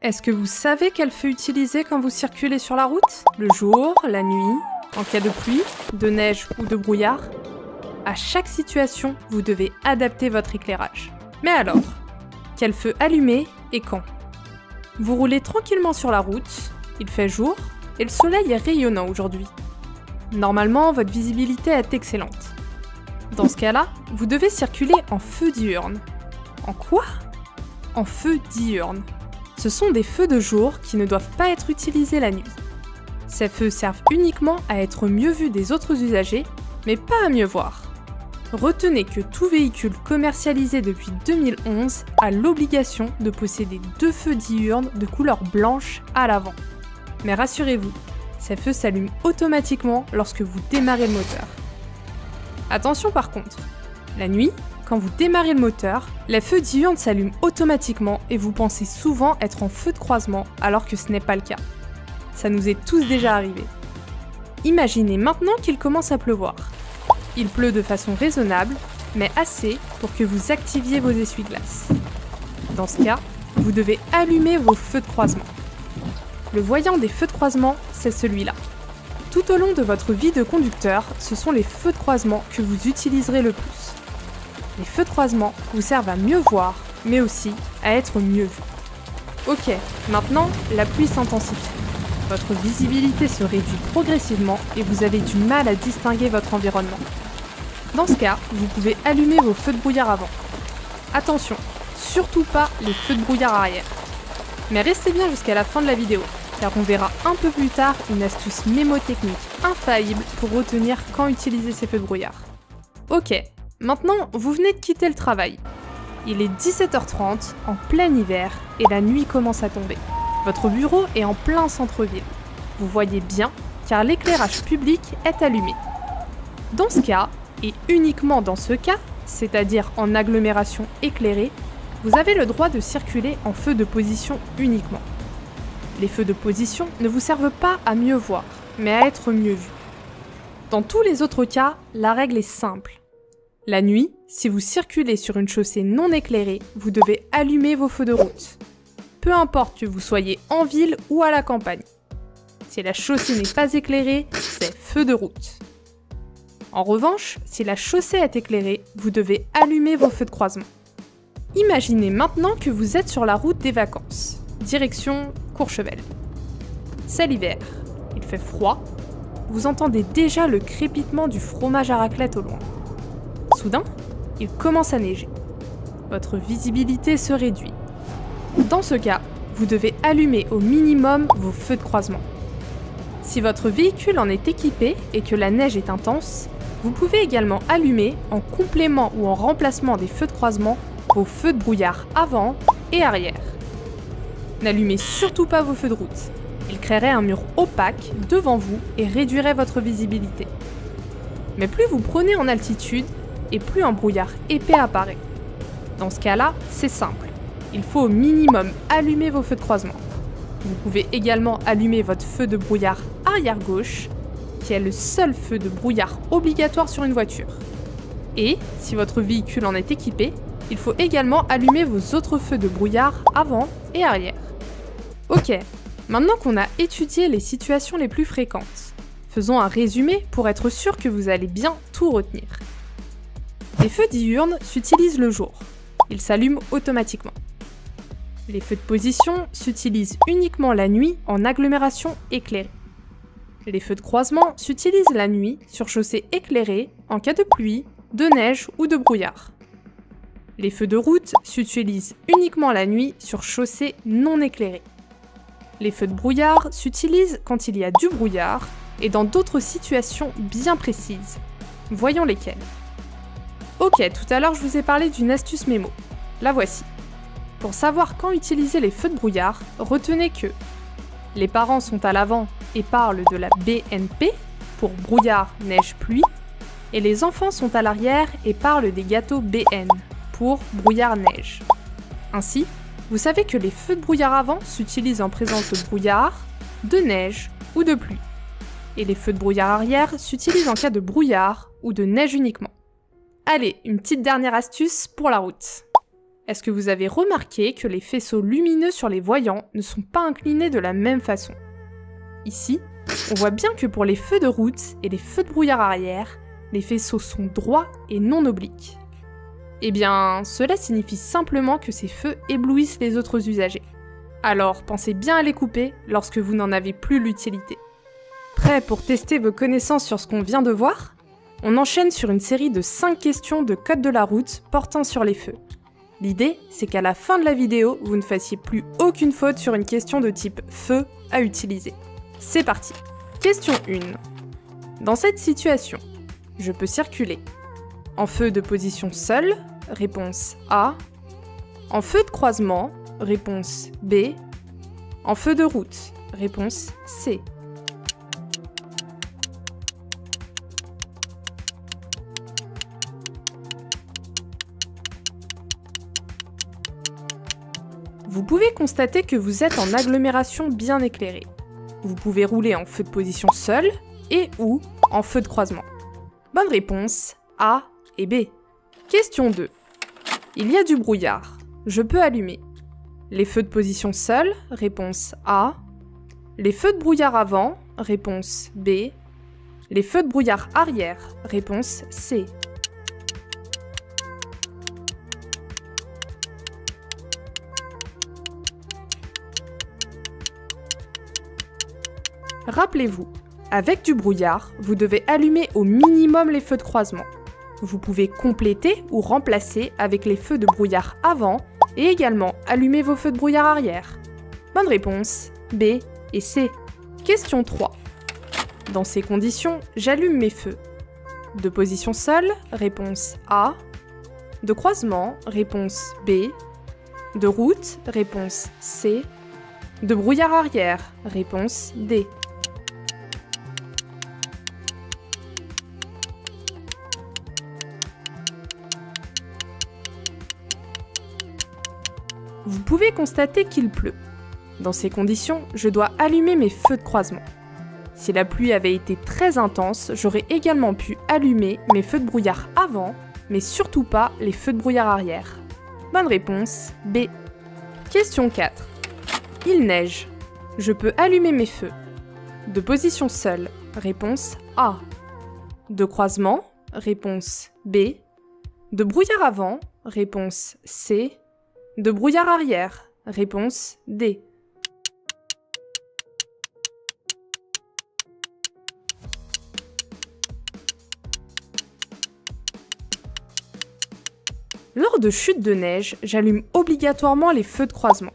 Est-ce que vous savez quel feu utiliser quand vous circulez sur la route? Le jour, la nuit, en cas de pluie, de neige ou de brouillard? À chaque situation, vous devez adapter votre éclairage. Mais alors, quel feu allumer et quand? Vous roulez tranquillement sur la route, il fait jour et le soleil est rayonnant aujourd'hui. Normalement, votre visibilité est excellente. Dans ce cas-là, vous devez circuler en feu diurne. En quoi? En feu diurne. Ce sont des feux de jour qui ne doivent pas être utilisés la nuit. Ces feux servent uniquement à être mieux vus des autres usagers, mais pas à mieux voir. Retenez que tout véhicule commercialisé depuis 2011 a l'obligation de posséder 2 feux diurnes de couleur blanche à l'avant. Mais rassurez-vous, ces feux s'allument automatiquement lorsque vous démarrez le moteur. Attention par contre, la nuit, quand vous démarrez le moteur, les feux diurnes s'allument automatiquement et vous pensez souvent être en feu de croisement alors que ce n'est pas le cas. Ça nous est tous déjà arrivé. Imaginez maintenant qu'il commence à pleuvoir. Il pleut de façon raisonnable, mais assez pour que vous activiez vos essuie-glaces. Dans ce cas, vous devez allumer vos feux de croisement. Le voyant des feux de croisement, c'est celui-là. Tout au long de votre vie de conducteur, ce sont les feux de croisement que vous utiliserez le plus. Les feux de croisement vous servent à mieux voir, mais aussi à être mieux vu. Ok, maintenant, la pluie s'intensifie. Votre visibilité se réduit progressivement et vous avez du mal à distinguer votre environnement. Dans ce cas, vous pouvez allumer vos feux de brouillard avant. Attention, surtout pas les feux de brouillard arrière. Mais restez bien jusqu'à la fin de la vidéo, car on verra un peu plus tard une astuce mémotechnique infaillible pour retenir quand utiliser ces feux de brouillard. Ok, maintenant vous venez de quitter le travail. Il est 17h30, en plein hiver, et la nuit commence à tomber. Votre bureau est en plein centre-ville. Vous voyez bien, car l'éclairage public est allumé. Dans ce cas, et uniquement dans ce cas, c'est-à-dire en agglomération éclairée, vous avez le droit de circuler en feu de position uniquement. Les feux de position ne vous servent pas à mieux voir, mais à être mieux vus. Dans tous les autres cas, la règle est simple. La nuit, si vous circulez sur une chaussée non éclairée, vous devez allumer vos feux de route. Peu importe que vous soyez en ville ou à la campagne. Si la chaussée n'est pas éclairée, c'est feu de route. En revanche, si la chaussée est éclairée, vous devez allumer vos feux de croisement. Imaginez maintenant que vous êtes sur la route des vacances, direction Courchevel. C'est l'hiver, il fait froid, vous entendez déjà le crépitement du fromage à raclette au loin. Soudain, il commence à neiger. Votre visibilité se réduit. Dans ce cas, vous devez allumer au minimum vos feux de croisement. Si votre véhicule en est équipé et que la neige est intense, vous pouvez également allumer, en complément ou en remplacement des feux de croisement, vos feux de brouillard avant et arrière. N'allumez surtout pas vos feux de route. Ils créeraient un mur opaque devant vous et réduiraient votre visibilité. Mais plus vous prenez en altitude, et plus un brouillard épais apparaît. Dans ce cas-là, c'est simple. Il faut au minimum allumer vos feux de croisement. Vous pouvez également allumer votre feu de brouillard arrière gauche, qui est le seul feu de brouillard obligatoire sur une voiture. Et, si votre véhicule en est équipé, il faut également allumer vos autres feux de brouillard avant et arrière. Ok, maintenant qu'on a étudié les situations les plus fréquentes, faisons un résumé pour être sûr que vous allez bien tout retenir. Les feux diurnes s'utilisent le jour. Ils s'allument automatiquement. Les feux de position s'utilisent uniquement la nuit en agglomération éclairée. Les feux de croisement s'utilisent la nuit sur chaussée éclairée en cas de pluie, de neige ou de brouillard. Les feux de route s'utilisent uniquement la nuit sur chaussée non éclairée. Les feux de brouillard s'utilisent quand il y a du brouillard et dans d'autres situations bien précises. Voyons lesquelles. Ok, tout à l'heure je vous ai parlé d'une astuce mémo. La voici. Pour savoir quand utiliser les feux de brouillard, retenez que les parents sont à l'avant et parlent de la BNP, pour brouillard, neige, pluie, et les enfants sont à l'arrière et parlent des gâteaux BN, pour brouillard, neige. Ainsi, vous savez que les feux de brouillard avant s'utilisent en présence de brouillard, de neige ou de pluie. Et les feux de brouillard arrière s'utilisent en cas de brouillard ou de neige uniquement. Allez, une petite dernière astuce pour la route. Est-ce que vous avez remarqué que les faisceaux lumineux sur les voyants ne sont pas inclinés de la même façon? Ici, on voit bien que pour les feux de route et les feux de brouillard arrière, les faisceaux sont droits et non obliques. Eh bien, cela signifie simplement que ces feux éblouissent les autres usagers. Alors, pensez bien à les couper lorsque vous n'en avez plus l'utilité. Prêt pour tester vos connaissances sur ce qu'on vient de voir? On enchaîne sur une série de 5 questions de code de la route portant sur les feux. L'idée, c'est qu'à la fin de la vidéo, vous ne fassiez plus aucune faute sur une question de type feu à utiliser. C'est parti. Question 1. Dans cette situation, je peux circuler en feu de position seule, réponse A. En feu de croisement, réponse B. En feu de route, réponse C. Vous pouvez constater que vous êtes en agglomération bien éclairée. Vous pouvez rouler en feu de position seule et ou en feu de croisement. Bonne réponse, A et B. Question 2. Il y a du brouillard. Je peux allumer. Les feux de position seule, réponse A. Les feux de brouillard avant, réponse B. Les feux de brouillard arrière, réponse C. Rappelez-vous, avec du brouillard, vous devez allumer au minimum les feux de croisement. Vous pouvez compléter ou remplacer avec les feux de brouillard avant et également allumer vos feux de brouillard arrière. Bonne réponse, B et C. Question 3. Dans ces conditions, j'allume mes feux. De position seule, réponse A. De croisement, réponse B. De route, réponse C. De brouillard arrière, réponse D. Vous pouvez constater qu'il pleut. Dans ces conditions, je dois allumer mes feux de croisement. Si la pluie avait été très intense, j'aurais également pu allumer mes feux de brouillard avant, mais surtout pas les feux de brouillard arrière. Bonne réponse, B. Question 4. Il neige. Je peux allumer mes feux. De position seule, réponse A. De croisement, réponse B. De brouillard avant, réponse C. De brouillard arrière, réponse D. Lors de chutes de neige, j'allume obligatoirement les feux de croisement.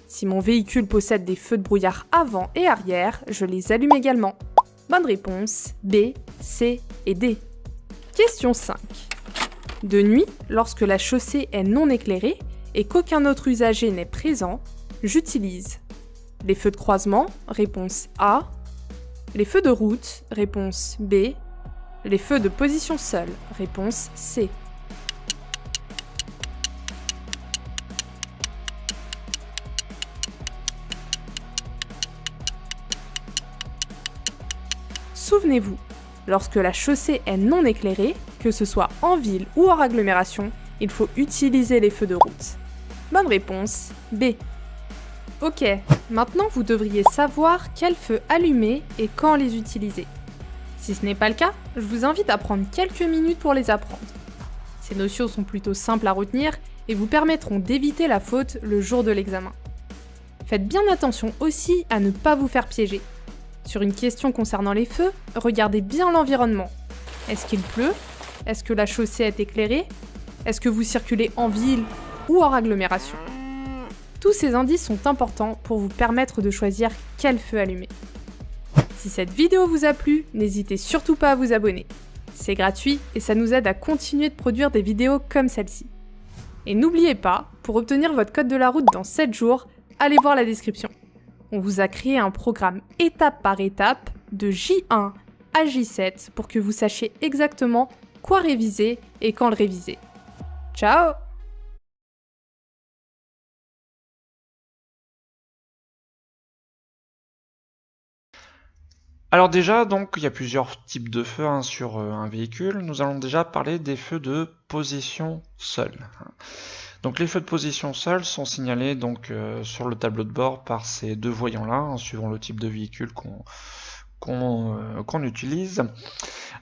Si mon véhicule possède des feux de brouillard avant et arrière, je les allume également. Bonne réponse, B, C et D. Question 5. De nuit, lorsque la chaussée est non éclairée et qu'aucun autre usager n'est présent, j'utilise les feux de croisement, réponse A, les feux de route, réponse B, les feux de position seule, réponse C. Souvenez-vous, lorsque la chaussée est non éclairée, que ce soit en ville ou hors agglomération, il faut utiliser les feux de route. Bonne réponse, B. Ok, maintenant vous devriez savoir quels feux allumer et quand les utiliser. Si ce n'est pas le cas, je vous invite à prendre quelques minutes pour les apprendre. Ces notions sont plutôt simples à retenir et vous permettront d'éviter la faute le jour de l'examen. Faites bien attention aussi à ne pas vous faire piéger. Sur une question concernant les feux, regardez bien l'environnement. Est-ce qu'il pleut? Est-ce que la chaussée est éclairée? Est-ce que vous circulez en ville ou hors agglomération? Tous ces indices sont importants pour vous permettre de choisir quel feu allumer. Si cette vidéo vous a plu, n'hésitez surtout pas à vous abonner. C'est gratuit et ça nous aide à continuer de produire des vidéos comme celle-ci. Et n'oubliez pas, pour obtenir votre code de la route dans 7 jours, allez voir la description. On vous a créé un programme étape par étape de J1 à J7 pour que vous sachiez exactement quoi réviser et quand le réviser. Ciao! Alors déjà, donc il y a plusieurs types de feux sur un véhicule. Nous allons déjà parler des feux de position seule. Donc les feux de position seuls sont signalés donc sur le tableau de bord par ces deux voyants-là, hein, suivant le type de véhicule qu'on utilise.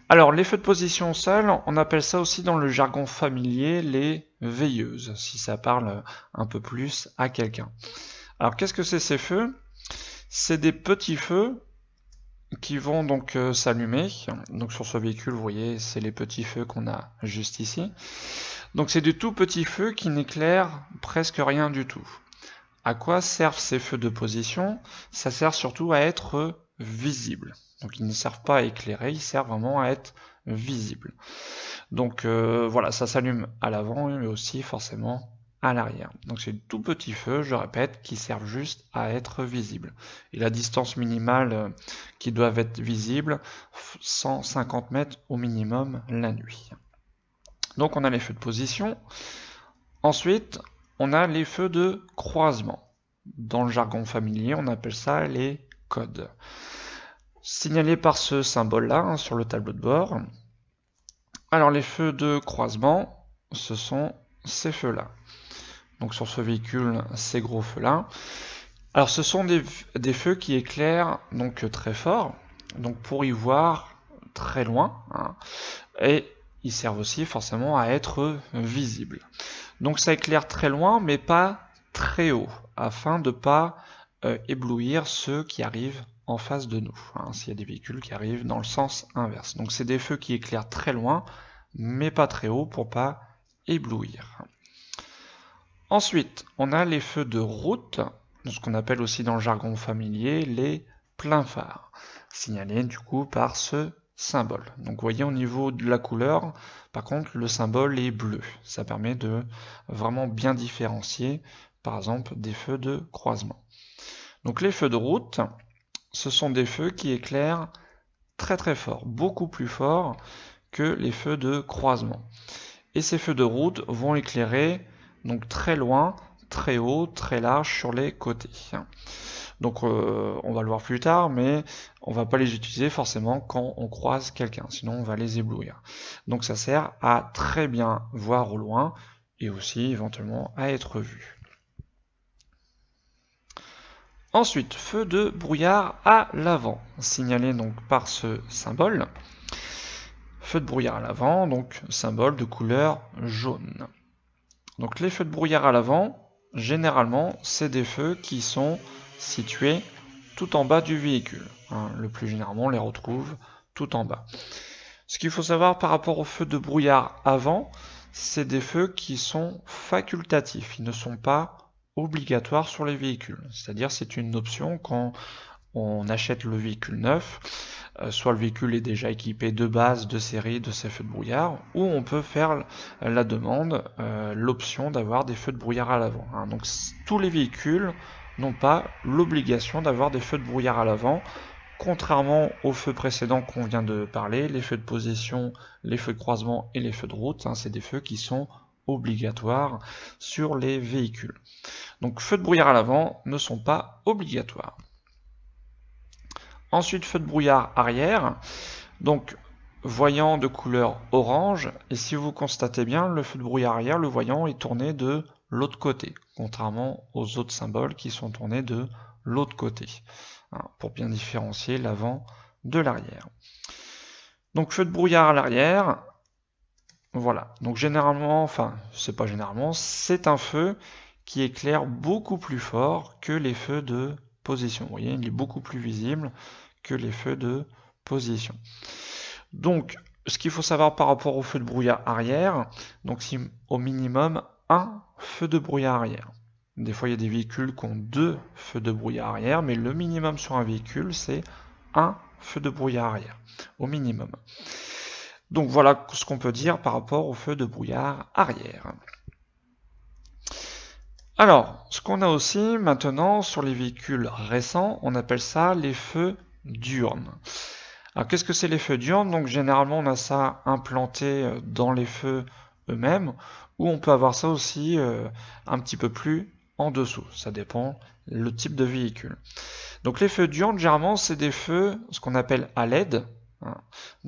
Alors les feux de position seuls, on appelle ça aussi dans le jargon familier les veilleuses, si ça parle un peu plus à quelqu'un. Alors qu'est-ce que c'est ces feux? C'est des petits feux qui vont donc s'allumer. Donc sur ce véhicule, vous voyez, c'est les petits feux qu'on a juste ici. Donc c'est des tout petits feux qui n'éclairent presque rien du tout. À quoi servent ces feux de position? Ça sert surtout à être visibles. Donc ils ne servent pas à éclairer, ils servent vraiment à être visibles. Donc voilà, ça s'allume à l'avant, mais aussi forcément à l'arrière. Donc c'est de tout petits feux, je répète, qui servent juste à être visibles. Et la distance minimale qui doivent être visibles, 150 mètres au minimum la nuit. Donc on a les feux de position. Ensuite, on a les feux de croisement. Dans le jargon familier, on appelle ça les codes. Signalés par ce symbole-là, hein, sur le tableau de bord. Alors les feux de croisement, ce sont ces feux-là. Donc sur ce véhicule, ces gros feux-là. Alors ce sont des feux qui éclairent donc très fort, donc pour y voir très loin, hein, et ils servent aussi forcément à être visibles. Donc ça éclaire très loin, mais pas très haut, afin de ne pas éblouir ceux qui arrivent en face de nous, hein, s'il y a des véhicules qui arrivent dans le sens inverse. Donc c'est des feux qui éclairent très loin, mais pas très haut pour pas éblouir. Ensuite, on a les feux de route, ce qu'on appelle aussi dans le jargon familier les pleins phares, signalés du coup par ce symbole. Donc vous voyez au niveau de la couleur, par contre le symbole est bleu. Ça permet de vraiment bien différencier par exemple des feux de croisement. Donc les feux de route, ce sont des feux qui éclairent très très fort, beaucoup plus fort que les feux de croisement. Et ces feux de route vont éclairer donc très loin, très haut, très large sur les côtés. Donc on va le voir plus tard, mais on va pas les utiliser forcément quand on croise quelqu'un, sinon on va les éblouir. Donc ça sert à très bien voir au loin et aussi éventuellement à être vu. Ensuite, feu de brouillard à l'avant, signalé donc par ce symbole. Feu de brouillard à l'avant, donc symbole de couleur jaune. Donc les feux de brouillard à l'avant, généralement, c'est des feux qui sont situés tout en bas du véhicule. Hein, le plus généralement, on les retrouve tout en bas. Ce qu'il faut savoir par rapport aux feux de brouillard avant, c'est des feux qui sont facultatifs. Ils ne sont pas obligatoires sur les véhicules. C'est-à-dire c'est une option quand on achète le véhicule neuf, soit le véhicule est déjà équipé de base, de série de ces feux de brouillard, ou on peut faire la demande, l'option d'avoir des feux de brouillard à l'avant. Hein. Donc tous les véhicules n'ont pas l'obligation d'avoir des feux de brouillard à l'avant, contrairement aux feux précédents qu'on vient de parler, les feux de position, les feux de croisement et les feux de route, hein, c'est des feux qui sont obligatoires sur les véhicules. Donc feux de brouillard à l'avant ne sont pas obligatoires. Ensuite, feu de brouillard arrière, donc voyant de couleur orange, et si vous constatez bien, le feu de brouillard arrière, le voyant est tourné de l'autre côté, contrairement aux autres symboles qui sont tournés de l'autre côté, hein, pour bien différencier l'avant de l'arrière. Donc feu de brouillard à l'arrière, voilà, donc généralement, enfin c'est pas généralement, c'est un feu qui éclaire beaucoup plus fort que les feux de position. Vous voyez, il est beaucoup plus visible que les feux de position. Donc, ce qu'il faut savoir par rapport au feu de brouillard arrière, donc c'est au minimum un feu de brouillard arrière. Des fois, il y a des véhicules qui ont 2 feux de brouillard arrière, mais le minimum sur un véhicule, c'est un feu de brouillard arrière, au minimum. Donc voilà ce qu'on peut dire par rapport au feu de brouillard arrière. Alors, ce qu'on a aussi maintenant sur les véhicules récents, on appelle ça les feux diurnes. Alors qu'est-ce que c'est les feux diurnes? Donc généralement on a ça implanté dans les feux eux-mêmes, ou on peut avoir ça aussi un petit peu plus en dessous. Ça dépend le type de véhicule. Donc les feux diurnes, généralement c'est des feux, ce qu'on appelle à LED, hein,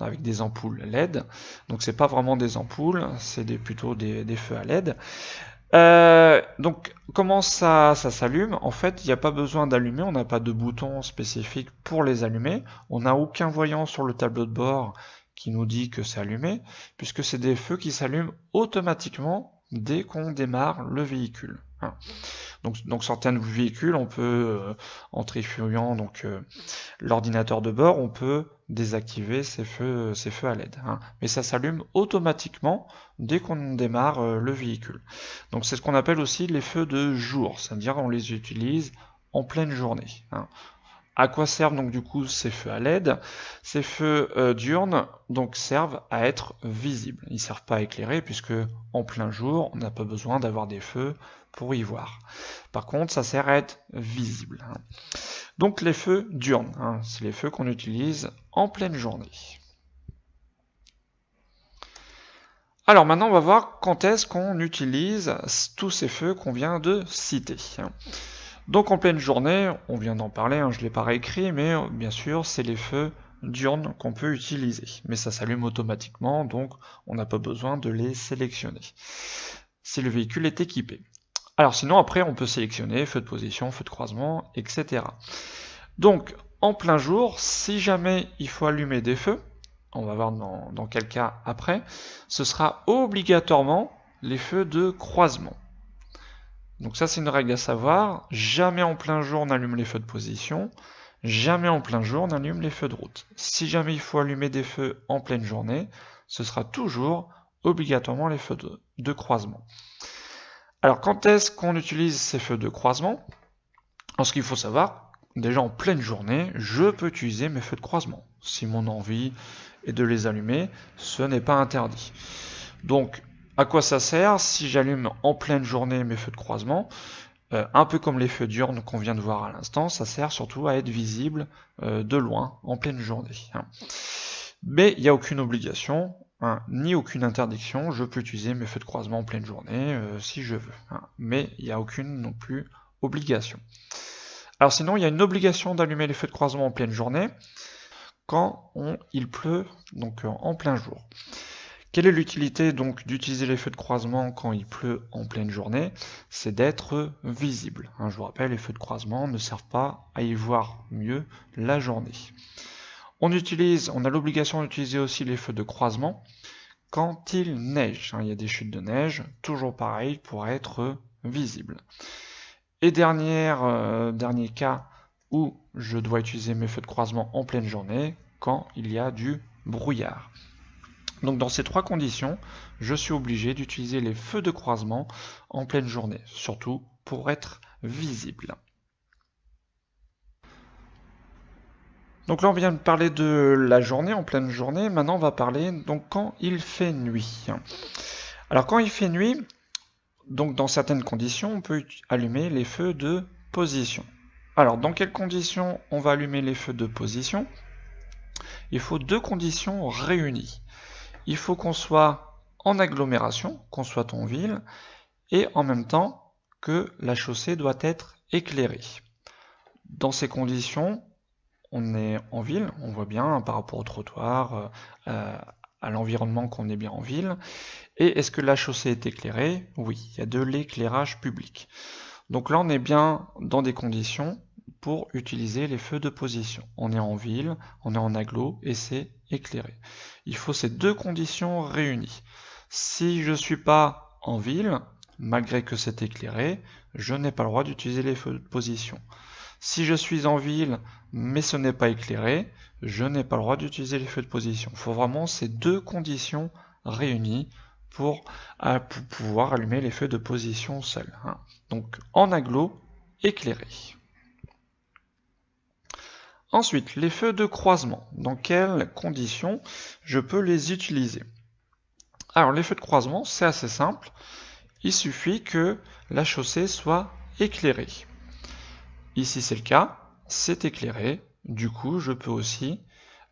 avec des ampoules LED. Donc c'est pas vraiment des ampoules, c'est plutôt des feux à LED. Donc, comment ça s'allume? En fait, il n'y a pas besoin d'allumer, on n'a pas de bouton spécifique pour les allumer. On n'a aucun voyant sur le tableau de bord qui nous dit que c'est allumé, puisque c'est des feux qui s'allument automatiquement dès qu'on démarre le véhicule. Donc certains véhicules, on peut, en trifouillant l'ordinateur de bord, on peut désactiver ces feux à LED. Mais ça s'allume automatiquement dès qu'on démarre le véhicule. Donc c'est ce qu'on appelle aussi les feux de jour, c'est-à-dire on les utilise en pleine journée. À quoi servent donc du coup ces feux à LED? Ces feux diurnes donc servent à être visibles. Ils ne servent pas à éclairer puisque en plein jour, on n'a pas besoin d'avoir des feux pour y voir. Par contre, ça sert à être visible. Donc les feux diurnes, c'est les feux qu'on utilise en pleine journée. Alors maintenant, on va voir quand est-ce qu'on utilise tous ces feux qu'on vient de citer. Donc en pleine journée, on vient d'en parler, je ne l'ai pas réécrit, mais bien sûr, c'est les feux diurnes qu'on peut utiliser. Mais ça s'allume automatiquement, donc on n'a pas besoin de les sélectionner si le véhicule est équipé. Alors sinon, après, on peut sélectionner feu de position, feu de croisement, etc. Donc, en plein jour, si jamais il faut allumer des feux, on va voir dans quel cas après, ce sera obligatoirement les feux de croisement. Donc ça, c'est une règle à savoir, jamais en plein jour on allume les feux de position, jamais en plein jour on allume les feux de route. Si jamais il faut allumer des feux en pleine journée, ce sera toujours obligatoirement les feux de croisement. Alors quand est-ce qu'on utilise ces feux de croisement? Ce qu'il faut savoir, déjà en pleine journée, je peux utiliser mes feux de croisement. Si mon envie est de les allumer, ce n'est pas interdit. Donc à quoi ça sert si j'allume en pleine journée mes feux de croisement? Un peu comme les feux diurnes qu'on vient de voir à l'instant, ça sert surtout à être visible de loin en pleine journée. Mais il n'y a aucune obligation, ni aucune interdiction, je peux utiliser mes feux de croisement en pleine journée si je veux. Mais il n'y a aucune non plus obligation. Alors sinon, il y a une obligation d'allumer les feux de croisement en pleine journée quand il pleut, donc en plein jour. Quelle est l'utilité donc d'utiliser les feux de croisement quand il pleut en pleine journée? C'est d'être visible. Je vous rappelle, les feux de croisement ne servent pas à y voir mieux la journée. On a l'obligation d'utiliser aussi les feux de croisement quand il neige. Il y a des chutes de neige, toujours pareil, pour être visible. Et dernier cas où je dois utiliser mes feux de croisement en pleine journée, quand il y a du brouillard. Donc dans ces trois conditions, je suis obligé d'utiliser les feux de croisement en pleine journée, surtout pour être visible. Donc là on vient de parler de la journée, en pleine journée, maintenant on va parler donc quand il fait nuit. Alors quand il fait nuit, donc dans certaines conditions, on peut allumer les feux de position. Alors dans quelles conditions on va allumer les feux de position? Il faut deux conditions réunies. Il faut qu'on soit en agglomération, qu'on soit en ville, et en même temps que la chaussée doit être éclairée. Dans ces conditions, on est en ville, on voit bien par rapport au trottoir, à l'environnement qu'on est bien en ville. Et est-ce que la chaussée est éclairée? Oui, il y a de l'éclairage public. Donc là, on est bien dans des conditions pour utiliser les feux de position. On est en ville, on est en agglo et c'est éclairé. Il faut ces deux conditions réunies. Si je ne suis pas en ville, malgré que c'est éclairé, je n'ai pas le droit d'utiliser les feux de position. Si je suis en ville, mais ce n'est pas éclairé, je n'ai pas le droit d'utiliser les feux de position. Il faut vraiment ces deux conditions réunies pour pouvoir allumer les feux de position seuls. Donc en agglo, éclairé. Ensuite, les feux de croisement. Dans quelles conditions je peux les utiliser? Alors les feux de croisement, c'est assez simple. Il suffit que la chaussée soit éclairée. Ici c'est le cas, c'est éclairé. Du coup, je peux aussi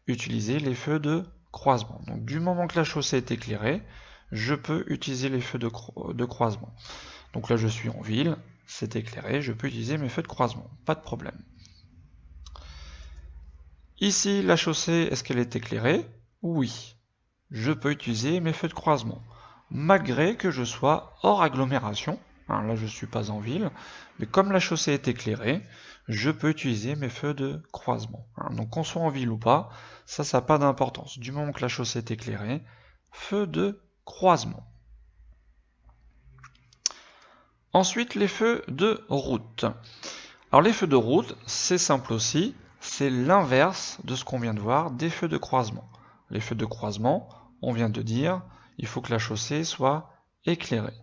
utiliser les feux de croisement. Donc du moment que la chaussée est éclairée, je peux utiliser les feux de croisement. Donc là je suis en ville, c'est éclairé, je peux utiliser mes feux de croisement, pas de problème. Ici, la chaussée, est-ce qu'elle est éclairée? Oui. Je peux utiliser mes feux de croisement, malgré que je sois hors agglomération, Hein, là, je ne suis pas en ville. Mais comme la chaussée est éclairée, je peux utiliser mes feux de croisement. Hein, donc qu'on soit en ville ou pas, ça n'a pas d'importance. Du moment que la chaussée est éclairée, feu de croisement. Ensuite, les feux de route. Alors les feux de route, c'est simple aussi, c'est l'inverse de ce qu'on vient de voir des feux de croisement. Les feux de croisement, on vient de dire, il faut que la chaussée soit éclairée.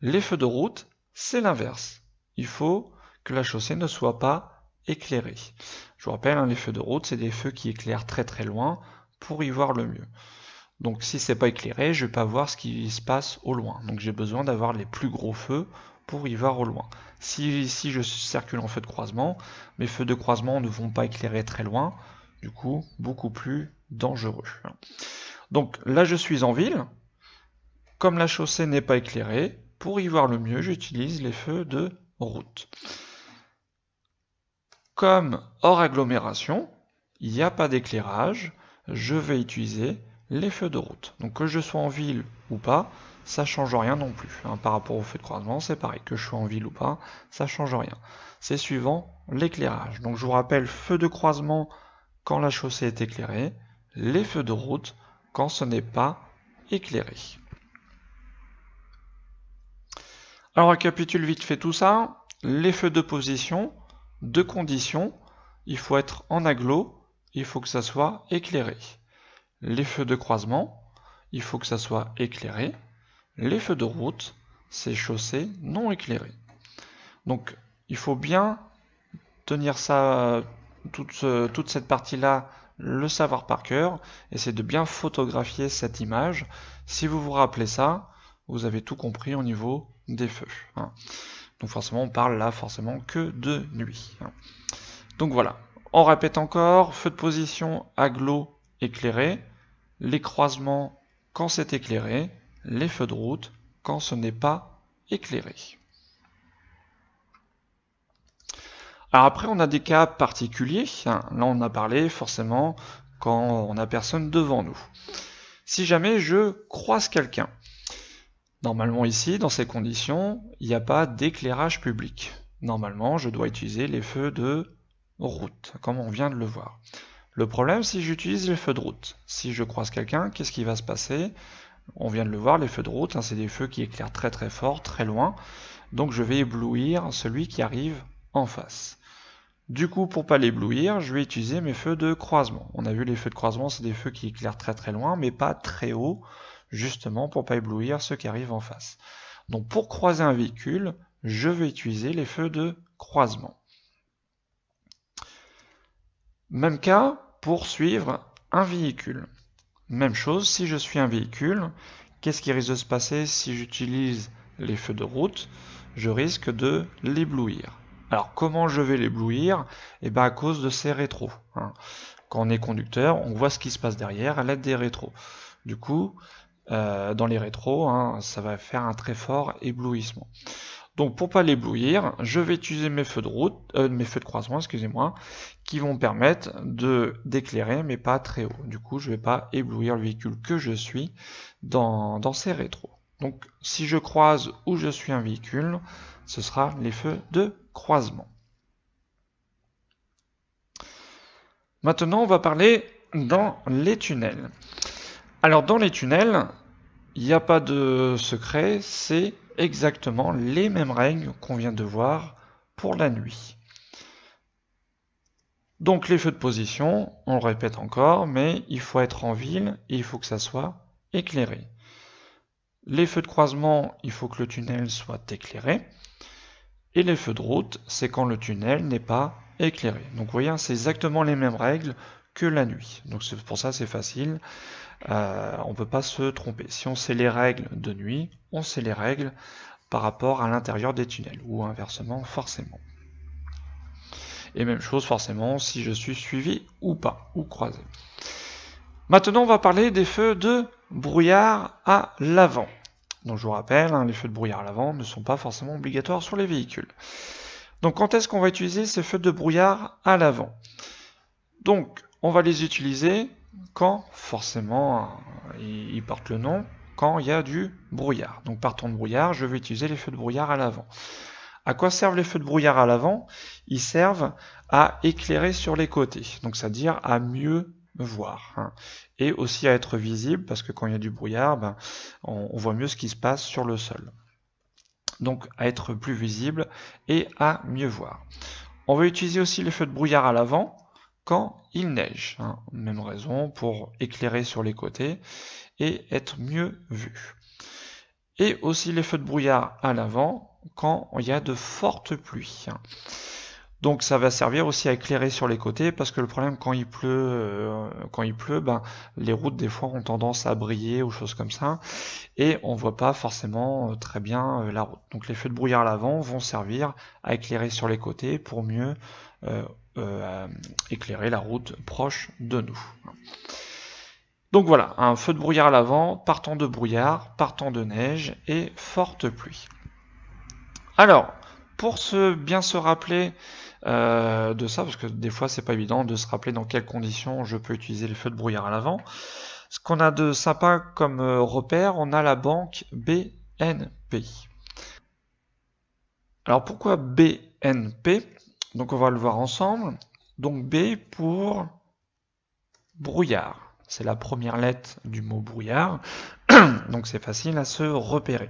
Les feux de route, c'est l'inverse. Il faut que la chaussée ne soit pas éclairée. Je vous rappelle, hein, les feux de route, c'est des feux qui éclairent très très loin pour y voir le mieux. Donc si c'est pas éclairé, je vais pas voir ce qui se passe au loin. Donc j'ai besoin d'avoir les plus gros feux pour y voir au loin. Si je circule en feu de croisement, mes feux de croisement ne vont pas éclairer très loin, du coup beaucoup plus dangereux. Donc là je suis en ville, comme la chaussée n'est pas éclairée, pour y voir le mieux, j'utilise les feux de route. Comme hors agglomération, il n'y a pas d'éclairage, je vais utiliser les feux de route. Donc que je sois en ville ou pas, ça change rien non plus. Hein, par rapport aux feux de croisement, c'est pareil. Que je sois en ville ou pas, ça change rien. C'est suivant l'éclairage. Donc je vous rappelle, feu de croisement quand la chaussée est éclairée, les feux de route quand ce n'est pas éclairé. Alors on récapitule vite fait tout ça. Les feux de position, de conditions, il faut être en agglo, il faut que ça soit éclairé. Les feux de croisement, il faut que ça soit éclairé. Les feux de route, c'est chaussée non éclairée. Donc il faut bien tenir ça, toute cette partie-là, le savoir par cœur, et c'est de bien photographier cette image. Si vous vous rappelez ça, vous avez tout compris au niveau des feux. Hein. Donc forcément, on parle là forcément que de nuit. Hein. Donc voilà, on répète encore, feu de position, agglo, éclairé, les croisements quand c'est éclairé, les feux de route quand ce n'est pas éclairé. Alors après, on a des cas particuliers. Là, on a parlé forcément quand on n'a personne devant nous. Si jamais je croise quelqu'un, normalement ici, dans ces conditions, il n'y a pas d'éclairage public. Normalement, je dois utiliser les feux de route, comme on vient de le voir. Le problème, si j'utilise les feux de route, si je croise quelqu'un, qu'est-ce qui va se passer? On vient de le voir, les feux de route, hein, c'est des feux qui éclairent très très fort, très loin. Donc je vais éblouir celui qui arrive en face. Du coup, pour pas l'éblouir, je vais utiliser mes feux de croisement. On a vu les feux de croisement, c'est des feux qui éclairent très très loin, mais pas très haut, justement pour pas éblouir ceux qui arrivent en face. Donc pour croiser un véhicule, je vais utiliser les feux de croisement. Même cas pour suivre un véhicule. Même chose, si je suis un véhicule, qu'est-ce qui risque de se passer si j'utilise les feux de route? Je risque de l'éblouir. Alors comment je vais l'éblouir? Eh bien à cause de ces rétros. Hein. Quand on est conducteur, on voit ce qui se passe derrière à l'aide des rétros. Du coup, dans les rétros, hein, ça va faire un très fort éblouissement. Donc pour pas l'éblouir, je vais utiliser mes feux de route, mes feux de croisement, excusez-moi, qui vont permettre d'éclairer, mais pas très haut. Du coup, je vais pas éblouir le véhicule que je suis dans ces rétros. Donc si je croise où je suis un véhicule, ce sera les feux de croisement. Maintenant, on va parler dans les tunnels. Alors dans les tunnels, il n'y a pas de secret, c'est exactement les mêmes règles qu'on vient de voir pour la nuit. Donc les feux de position, on le répète encore, mais il faut être en ville et il faut que ça soit éclairé. Les feux de croisement, il faut que le tunnel soit éclairé. Et les feux de route, c'est quand le tunnel n'est pas éclairé. Donc vous voyez, c'est exactement les mêmes règles que la nuit. Donc c'est pour ça c'est facile. On ne peut pas se tromper. Si on sait les règles de nuit, on sait les règles par rapport à l'intérieur des tunnels, ou inversement forcément. Et même chose forcément si je suis suivi ou pas, ou croisé. Maintenant on va parler des feux de brouillard à l'avant. Donc je vous rappelle, hein, les feux de brouillard à l'avant ne sont pas forcément obligatoires sur les véhicules. Donc quand est-ce qu'on va utiliser ces feux de brouillard à l'avant? Donc on va les utiliser quand forcément ils portent le nom quand il y a du brouillard. Donc partant de brouillard, je vais utiliser les feux de brouillard à l'avant. À quoi servent les feux de brouillard à l'avant? Ils servent à éclairer sur les côtés, donc c'est-à-dire à mieux voir, hein. Et aussi à être visible, parce que quand il y a du brouillard, ben, on voit mieux ce qui se passe sur le sol. Donc à être plus visible et à mieux voir. On va utiliser aussi les feux de brouillard à l'avant quand il neige, hein. Même raison pour éclairer sur les côtés et être mieux vu. Et aussi les feux de brouillard à l'avant quand il y a de fortes pluies. Donc ça va servir aussi à éclairer sur les côtés, parce que le problème quand il pleut, ben, les routes des fois ont tendance à briller ou choses comme ça, et on voit pas forcément très bien la route. Donc les feux de brouillard à l'avant vont servir à éclairer sur les côtés pour mieux éclairer la route proche de nous. Donc voilà, un feu de brouillard à l'avant, partant de brouillard, partant de neige et forte pluie. Alors, pour bien se rappeler de ça, parce que des fois c'est pas évident de se rappeler dans quelles conditions je peux utiliser le feu de brouillard à l'avant, ce qu'on a de sympa comme repère, on a la banque BNP. Alors pourquoi BNP? Donc on va le voir ensemble. Donc B pour brouillard. C'est la première lettre du mot brouillard, donc c'est facile à se repérer.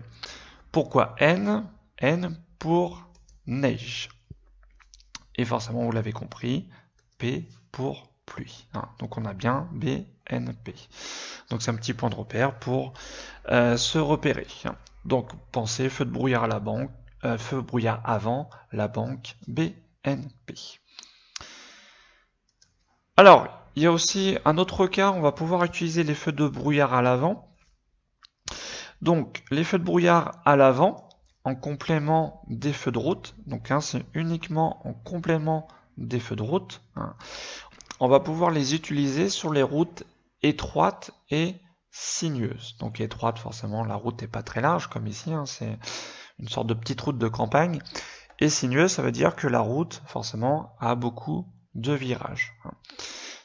Pourquoi N? N pour neige. Et forcément, vous l'avez compris, P pour pluie. Donc on a bien BNP. Donc c'est un petit point de repère pour se repérer. Donc pensez feu de brouillard à la banque, feu de brouillard avant la banque BNP. Alors, il y a aussi un autre cas, on va pouvoir utiliser les feux de brouillard à l'avant. Donc, les feux de brouillard à l'avant, en complément des feux de route, donc c'est uniquement en complément des feux de route, on va pouvoir les utiliser sur les routes étroites et sinueuses. Donc étroite, forcément, la route n'est pas très large, comme ici, c'est une sorte de petite route de campagne. Et sinueuse, ça veut dire que la route, forcément, a beaucoup de virages.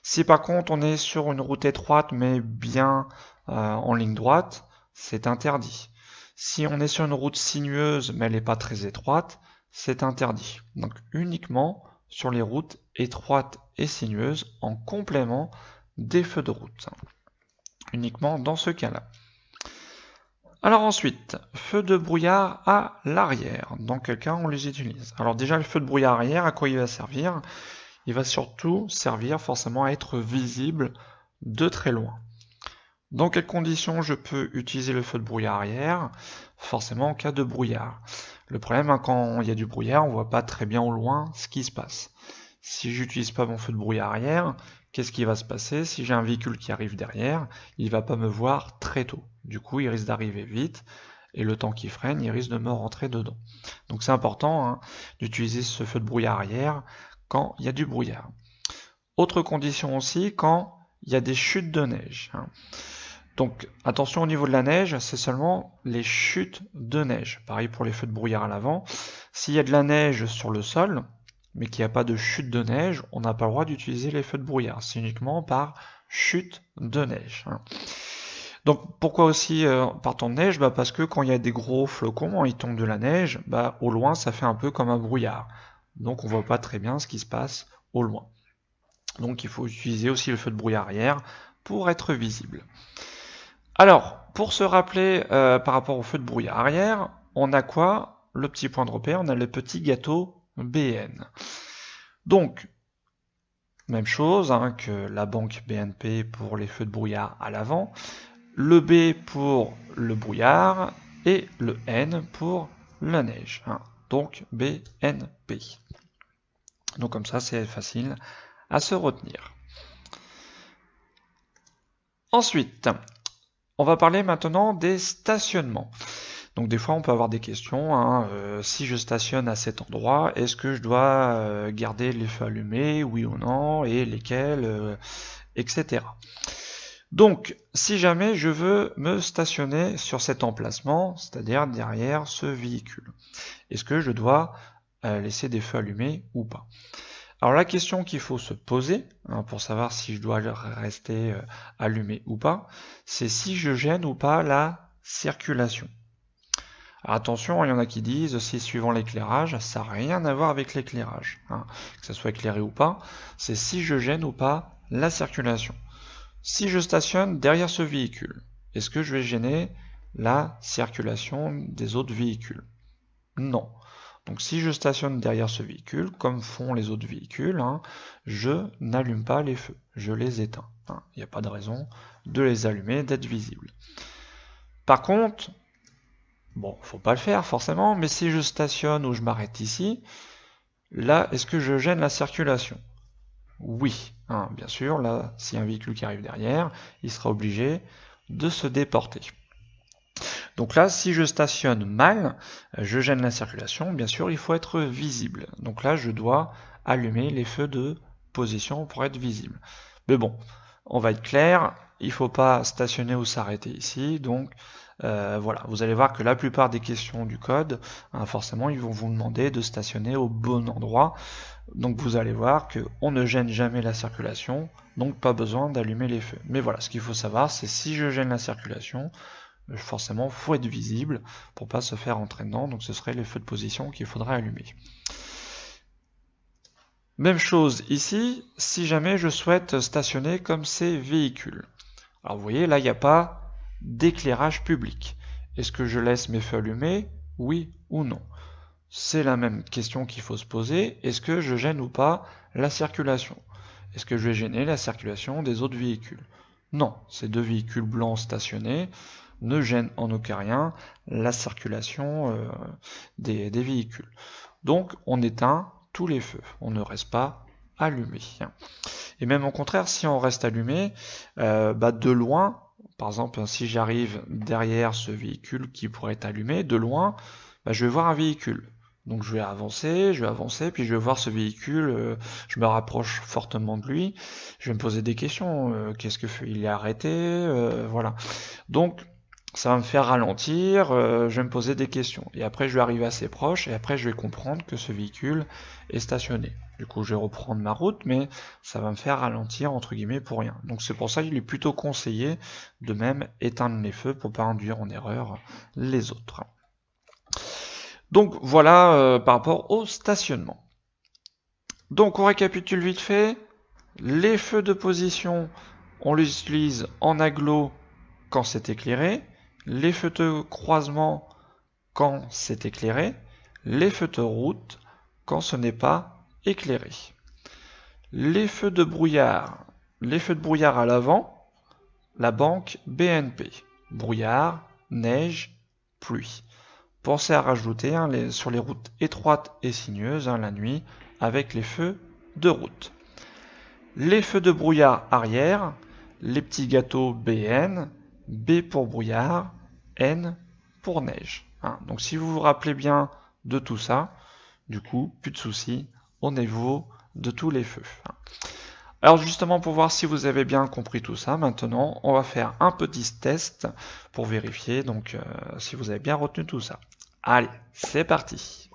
Si par contre on est sur une route étroite mais bien en ligne droite, c'est interdit. Si on est sur une route sinueuse mais elle n'est pas très étroite, c'est interdit. Donc uniquement sur les routes étroites et sinueuses en complément des feux de route. Uniquement dans ce cas-là. Alors ensuite, feu de brouillard à l'arrière. Dans quel cas on les utilise? Alors déjà le feu de brouillard arrière, à quoi il va servir? Il va surtout servir forcément à être visible de très loin. Dans quelles conditions je peux utiliser le feu de brouillard arrière? Forcément en cas de brouillard. Le problème, quand il y a du brouillard, on ne voit pas très bien au loin ce qui se passe. Si j'utilise pas mon feu de brouillard arrière, qu'est-ce qui va se passer? Si j'ai un véhicule qui arrive derrière, il ne va pas me voir très tôt. Du coup, il risque d'arriver vite, et le temps qu'il freine, il risque de me rentrer dedans. Donc c'est important d'utiliser ce feu de brouillard arrière quand il y a du brouillard. Autre condition aussi, quand il y a des chutes de neige. Donc attention au niveau de la neige, c'est seulement les chutes de neige. Pareil pour les feux de brouillard à l'avant. S'il y a de la neige sur le sol, mais qu'il n'y a pas de chute de neige, on n'a pas le droit d'utiliser les feux de brouillard. C'est uniquement par chute de neige. Donc pourquoi aussi par temps de neige? Parce que quand il y a des gros flocons, il tombe de la neige, au loin ça fait un peu comme un brouillard. Donc on voit pas très bien ce qui se passe au loin. Donc il faut utiliser aussi le feu de brouillard arrière pour être visible. Alors, pour se rappeler par rapport au feu de brouillard arrière, on a quoi? Le petit point de repère, on a le petit gâteau BN. Donc, même chose que la banque BNP pour les feux de brouillard à l'avant, le B pour le brouillard et le N pour la neige. Donc BNP. Donc comme ça, c'est facile à se retenir. Ensuite, on va parler maintenant des stationnements. Donc des fois, on peut avoir des questions. Si je stationne à cet endroit, est-ce que je dois garder les feux allumés, oui ou non, et lesquels, etc. Donc, si jamais je veux me stationner sur cet emplacement, c'est-à-dire derrière ce véhicule, est-ce que je dois laisser des feux allumés ou pas? Alors la question qu'il faut se poser pour savoir si je dois rester allumé ou pas, c'est si je gêne ou pas la circulation. Alors attention, il y en a qui disent, si suivant l'éclairage, ça n'a rien à voir avec l'éclairage, hein, que ça soit éclairé ou pas, c'est si je gêne ou pas la circulation. Si je stationne derrière ce véhicule, est-ce que je vais gêner la circulation des autres véhicules? Non. Donc si je stationne derrière ce véhicule, comme font les autres véhicules, hein, je n'allume pas les feux, je les éteins. Hein. Il n'y a pas de raison de les allumer, d'être visibles. Par contre, bon, faut pas le faire forcément, mais si je stationne ou je m'arrête ici, là, est-ce que je gêne la circulation? Oui, hein, bien sûr, là, s'il y a un véhicule qui arrive derrière, il sera obligé de se déporter. Donc là, si je stationne mal, je gêne la circulation, bien sûr, il faut être visible. Donc là, je dois allumer les feux de position pour être visible. Mais bon, on va être clair, il ne faut pas stationner ou s'arrêter ici, donc voilà, vous allez voir que la plupart des questions du code, hein, forcément, ils vont vous demander de stationner au bon endroit. Donc vous allez voir qu'on ne gêne jamais la circulation, donc pas besoin d'allumer les feux. Mais voilà, ce qu'il faut savoir, c'est si je gêne la circulation, forcément, il faut être visible pour pas se faire entrer dedans, donc ce serait les feux de position qu'il faudrait allumer. Même chose ici, si jamais je souhaite stationner comme ces véhicules. Alors vous voyez, là, il n'y a pas d'éclairage public. Est-ce que je laisse mes feux allumés? Oui ou non? C'est la même question qu'il faut se poser. Est-ce que je gêne ou pas la circulation? Est-ce que je vais gêner la circulation des autres véhicules? Non, ces deux véhicules blancs stationnés ne gênent en aucun cas la circulation des véhicules. Donc on éteint tous les feux, on ne reste pas allumé. Et même au contraire, si on reste allumé, de loin, par exemple si j'arrive derrière ce véhicule qui pourrait être allumé, de loin, je vais voir un véhicule. Donc je vais avancer, puis je vais voir ce véhicule, je me rapproche fortement de lui, je vais me poser des questions, qu'est-ce que fait? Il est arrêté, voilà. Donc ça va me faire ralentir, je vais me poser des questions. Et après je vais arriver assez proche, et après je vais comprendre que ce véhicule est stationné. Du coup je vais reprendre ma route, mais ça va me faire ralentir entre guillemets pour rien. Donc c'est pour ça qu'il est plutôt conseillé de même éteindre les feux pour pas induire en erreur les autres. Donc voilà par rapport au stationnement. Donc on récapitule vite fait. Les feux de position, on les utilise en agglo quand c'est éclairé. Les feux de croisement quand c'est éclairé. Les feux de route quand ce n'est pas éclairé. Les feux de brouillard. Les feux de brouillard à l'avant, la banque BNP. Brouillard, neige, pluie. Pensez à rajouter sur les routes étroites et sinueuses la nuit avec les feux de route. Les feux de brouillard arrière, les petits gâteaux BN, B pour brouillard, N pour neige. Donc si vous vous rappelez bien de tout ça, du coup, plus de soucis au niveau de tous les feux. Alors justement, pour voir si vous avez bien compris tout ça, maintenant, on va faire un petit test pour vérifier donc si vous avez bien retenu tout ça. Allez, c'est parti.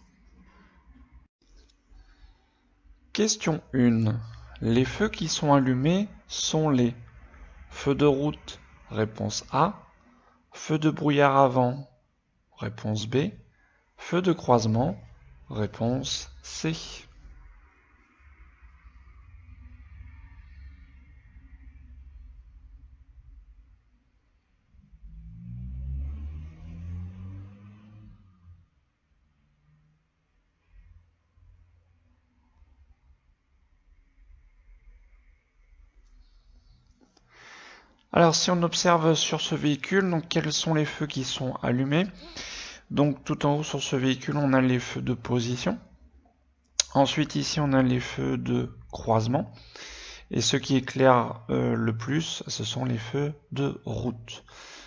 Question 1. Les feux qui sont allumés sont les feux de route, réponse A, feu de brouillard avant, réponse B, feu de croisement, réponse C. Alors si on observe sur ce véhicule, donc quels sont les feux qui sont allumés? Donc tout en haut sur ce véhicule, on a les feux de position. Ensuite ici, on a les feux de croisement. Et ce qui éclaire le plus, ce sont les feux de route.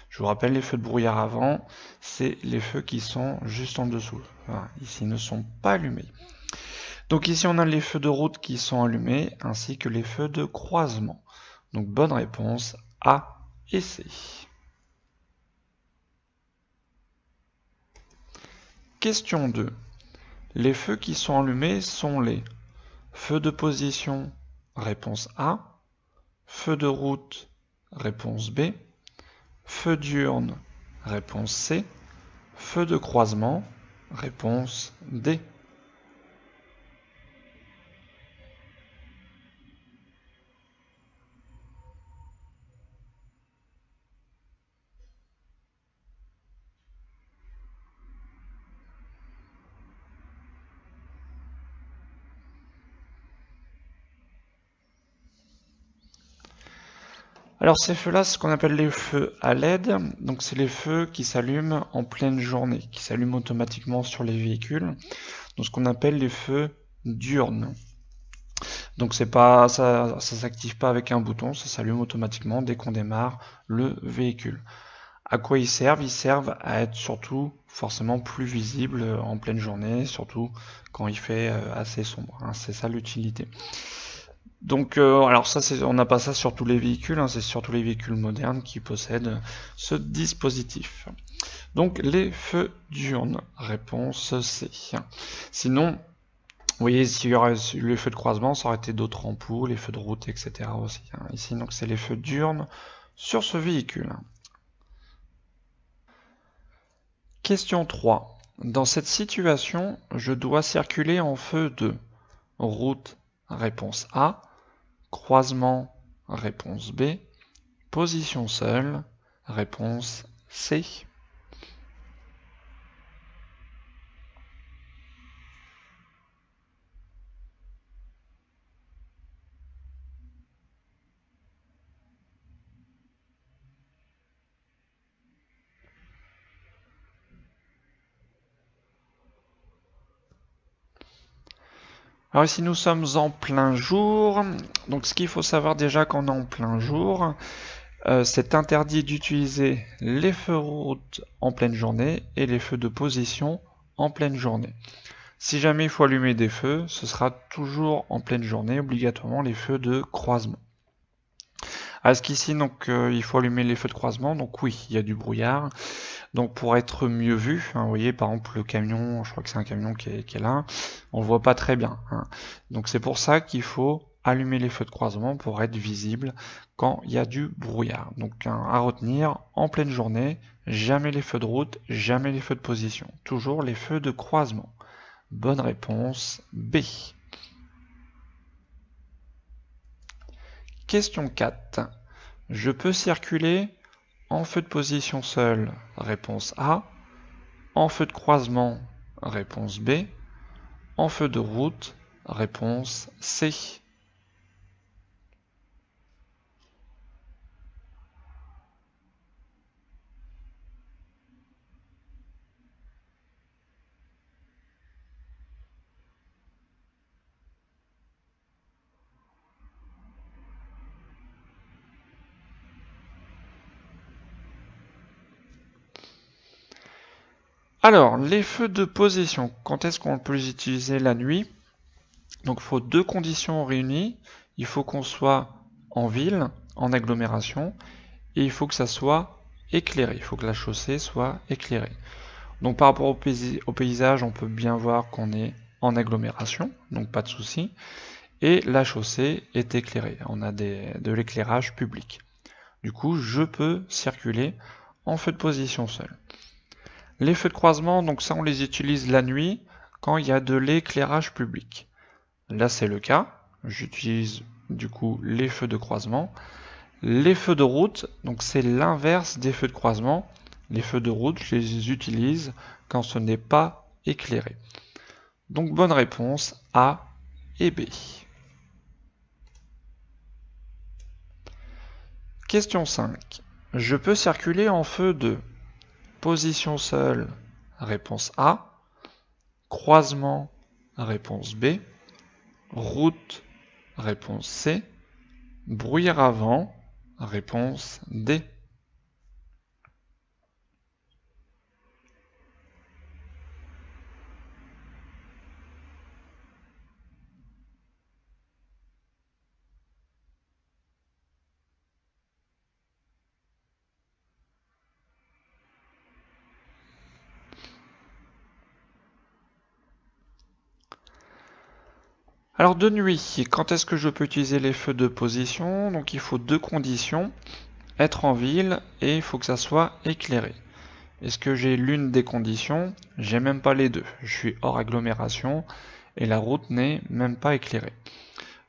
Je vous rappelle, les feux de brouillard avant, c'est les feux qui sont juste en dessous. Voilà, ici, ils ne sont pas allumés. Donc ici, on a les feux de route qui sont allumés, ainsi que les feux de croisement. Donc bonne réponse, A et C. Question 2. Les feux qui sont allumés sont les feux de position, réponse A, feu de route, réponse B, feu diurne, réponse C. Feu de croisement, réponse D. Alors ces feux-là, c'est ce qu'on appelle les feux à LED. Donc c'est les feux qui s'allument en pleine journée, qui s'allument automatiquement sur les véhicules. Donc ce qu'on appelle les feux diurnes. Donc c'est pas, ça s'active pas avec un bouton, ça s'allume automatiquement dès qu'on démarre le véhicule. À quoi ils servent? Ils servent à être surtout forcément plus visibles en pleine journée, surtout quand il fait assez sombre. Hein, c'est ça l'utilité. Donc, alors ça, on n'a pas ça sur tous les véhicules, hein, c'est sur tous les véhicules modernes qui possèdent ce dispositif. Donc, les feux diurnes, réponse C. Sinon, vous voyez, s'il y aurait les feux de croisement, ça aurait été d'autres ampoules, les feux de route, etc. aussi. Hein. Ici, donc, c'est les feux diurnes sur ce véhicule. Question 3. Dans cette situation, je dois circuler en feu de route, réponse A. Croisement, réponse B. Position seule, réponse C. Alors ici nous sommes en plein jour, donc ce qu'il faut savoir déjà quand on est en plein jour, c'est interdit d'utiliser les feux route en pleine journée et les feux de position en pleine journée. Si jamais il faut allumer des feux, ce sera toujours en pleine journée, obligatoirement les feux de croisement. Est-ce qu'ici donc il faut allumer les feux de croisement? Donc oui, il y a du brouillard. Donc pour être mieux vu, hein, vous voyez par exemple le camion, je crois que c'est un camion qui est là, on le voit pas très bien. Hein. Donc c'est pour ça qu'il faut allumer les feux de croisement pour être visible quand il y a du brouillard. Donc à retenir, en pleine journée, jamais les feux de route, jamais les feux de position, toujours les feux de croisement. Bonne réponse B. Question 4. Je peux circuler en feu de position seul, réponse A. En feu de croisement, réponse B. En feu de route, réponse C. Alors, les feux de position, quand est-ce qu'on peut les utiliser la nuit? Donc il faut deux conditions réunies. Il faut qu'on soit en ville, en agglomération, et il faut que ça soit éclairé. Il faut que la chaussée soit éclairée. Donc par rapport au paysage, on peut bien voir qu'on est en agglomération, donc pas de souci. Et la chaussée est éclairée. On a de l'éclairage public. Du coup, je peux circuler en feu de position seul. Les feux de croisement, donc ça on les utilise la nuit quand il y a de l'éclairage public. Là c'est le cas, j'utilise du coup les feux de croisement. Les feux de route, donc c'est l'inverse des feux de croisement. Les feux de route, je les utilise quand ce n'est pas éclairé. Donc bonne réponse A et B. Question 5. Je peux circuler en feu de position seule, réponse A. Croisement, réponse B. Route, réponse C. Brouillard avant, réponse D. Alors de nuit, quand est-ce que je peux utiliser les feux de position? Donc il faut deux conditions, être en ville et il faut que ça soit éclairé. Est-ce que j'ai l'une des conditions? J'ai même pas les deux. Je suis hors agglomération et la route n'est même pas éclairée.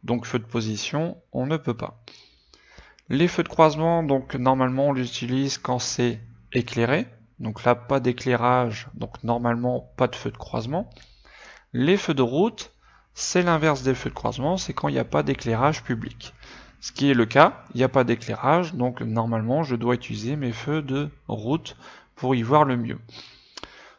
Donc feu de position, on ne peut pas. Les feux de croisement, donc normalement on l'utilise quand c'est éclairé. Donc là, pas d'éclairage, donc normalement pas de feu de croisement. Les feux de route, c'est l'inverse des feux de croisement, c'est quand il n'y a pas d'éclairage public. Ce qui est le cas, il n'y a pas d'éclairage, donc normalement je dois utiliser mes feux de route pour y voir le mieux.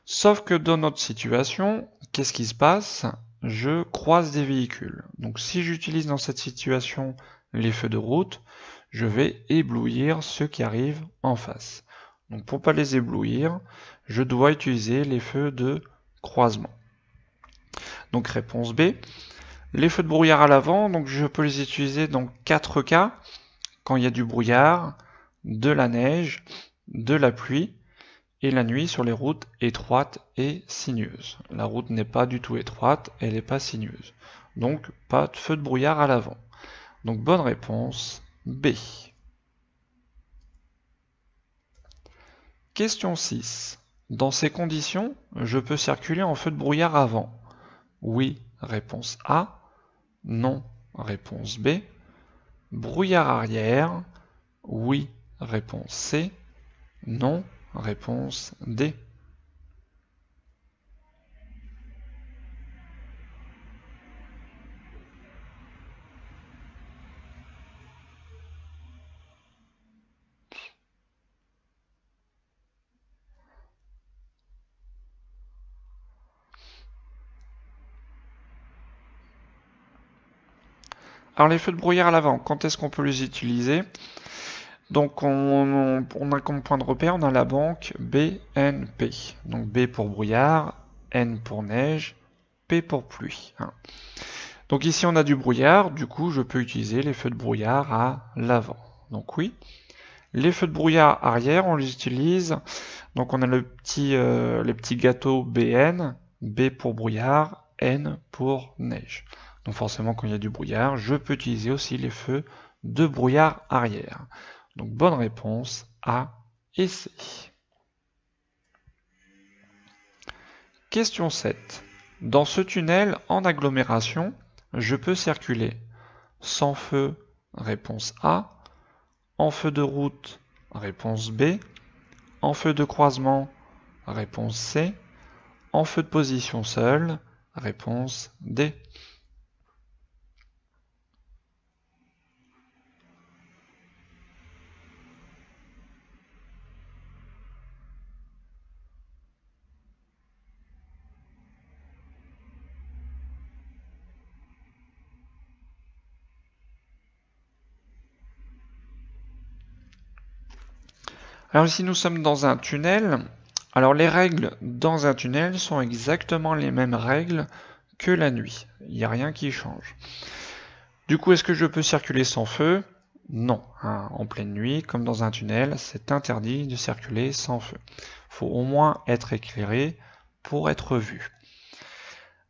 Sauf que dans notre situation, qu'est-ce qui se passe? Je croise des véhicules. Donc si j'utilise dans cette situation les feux de route, je vais éblouir ceux qui arrivent en face. Donc pour ne pas les éblouir, je dois utiliser les feux de croisement. Donc réponse B. Les feux de brouillard à l'avant, donc je peux les utiliser dans 4 cas. Quand il y a du brouillard, de la neige, de la pluie, et la nuit sur les routes étroites et sinueuses. La route n'est pas du tout étroite, elle n'est pas sinueuse. Donc pas de feu de brouillard à l'avant. Donc bonne réponse, B. Question 6. Dans ces conditions, je peux circuler en feu de brouillard avant. Oui, réponse A. Non, réponse B. Brouillard arrière. Oui, réponse C. Non, réponse D. Alors les feux de brouillard à l'avant, quand est-ce qu'on peut les utiliser? Donc on a comme point de repère, on a la banque BNP. Donc B pour brouillard, N pour neige, P pour pluie. Donc ici on a du brouillard, du coup je peux utiliser les feux de brouillard à l'avant. Donc oui. Les feux de brouillard arrière, on les utilise. Donc on a les petits gâteaux BN, B pour brouillard, N pour neige. Donc forcément quand il y a du brouillard, je peux utiliser aussi les feux de brouillard arrière. Donc bonne réponse A et C. Question 7. Dans ce tunnel en agglomération, je peux circuler sans feu, réponse A, en feu de route, réponse B, en feu de croisement, réponse C, en feu de position seul, réponse D. Alors ici nous sommes dans un tunnel. Alors les règles dans un tunnel sont exactement les mêmes règles que la nuit. Il n'y a rien qui change. Du coup, est-ce que je peux circuler sans feu? Non. En pleine nuit, comme dans un tunnel, c'est interdit de circuler sans feu. Il faut au moins être éclairé pour être vu.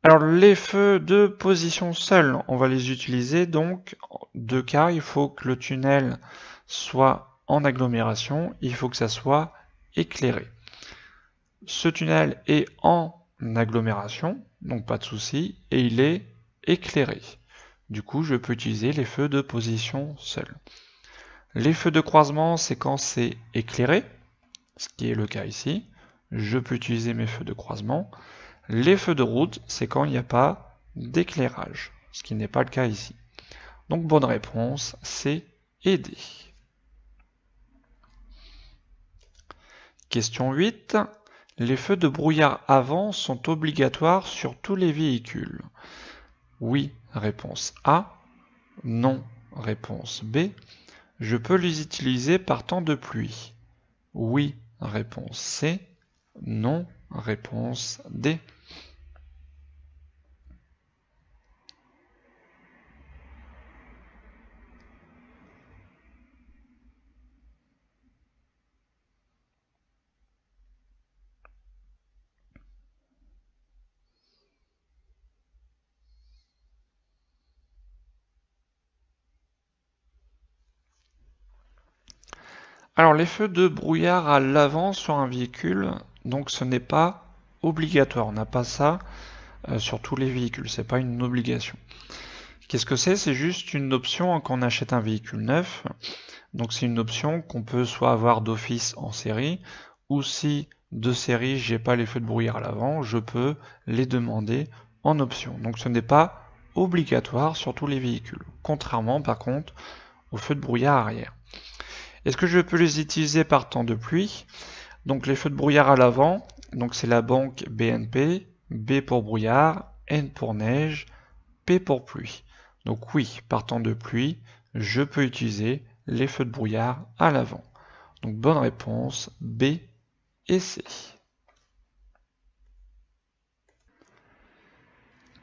Alors les feux de position seule, on va les utiliser donc en 2 cas. Il faut que le tunnel soit en agglomération, il faut que ça soit éclairé. Ce tunnel est en agglomération, donc pas de souci, et il est éclairé. Du coup, je peux utiliser les feux de position seule. Les feux de croisement, c'est quand c'est éclairé, ce qui est le cas ici. Je peux utiliser mes feux de croisement. Les feux de route, c'est quand il n'y a pas d'éclairage, ce qui n'est pas le cas ici. Donc bonne réponse, C et D. Question 8. Les feux de brouillard avant sont obligatoires sur tous les véhicules. Oui, réponse A. Non, réponse B. Je peux les utiliser par temps de pluie. Oui, réponse C. Non, réponse D. Alors les feux de brouillard à l'avant sur un véhicule, donc ce n'est pas obligatoire, on n'a pas ça sur tous les véhicules, c'est pas une obligation. Qu'est-ce que c'est? C'est juste une option quand on achète un véhicule neuf. Donc c'est une option qu'on peut soit avoir d'office en série, ou si de série j'ai pas les feux de brouillard à l'avant, je peux les demander en option. Donc ce n'est pas obligatoire sur tous les véhicules, contrairement par contre aux feux de brouillard arrière. Est-ce que je peux les utiliser par temps de pluie? Donc les feux de brouillard à l'avant, donc c'est la banque BNP, B pour brouillard, N pour neige, P pour pluie. Donc oui, par temps de pluie, je peux utiliser les feux de brouillard à l'avant. Donc bonne réponse, B et C.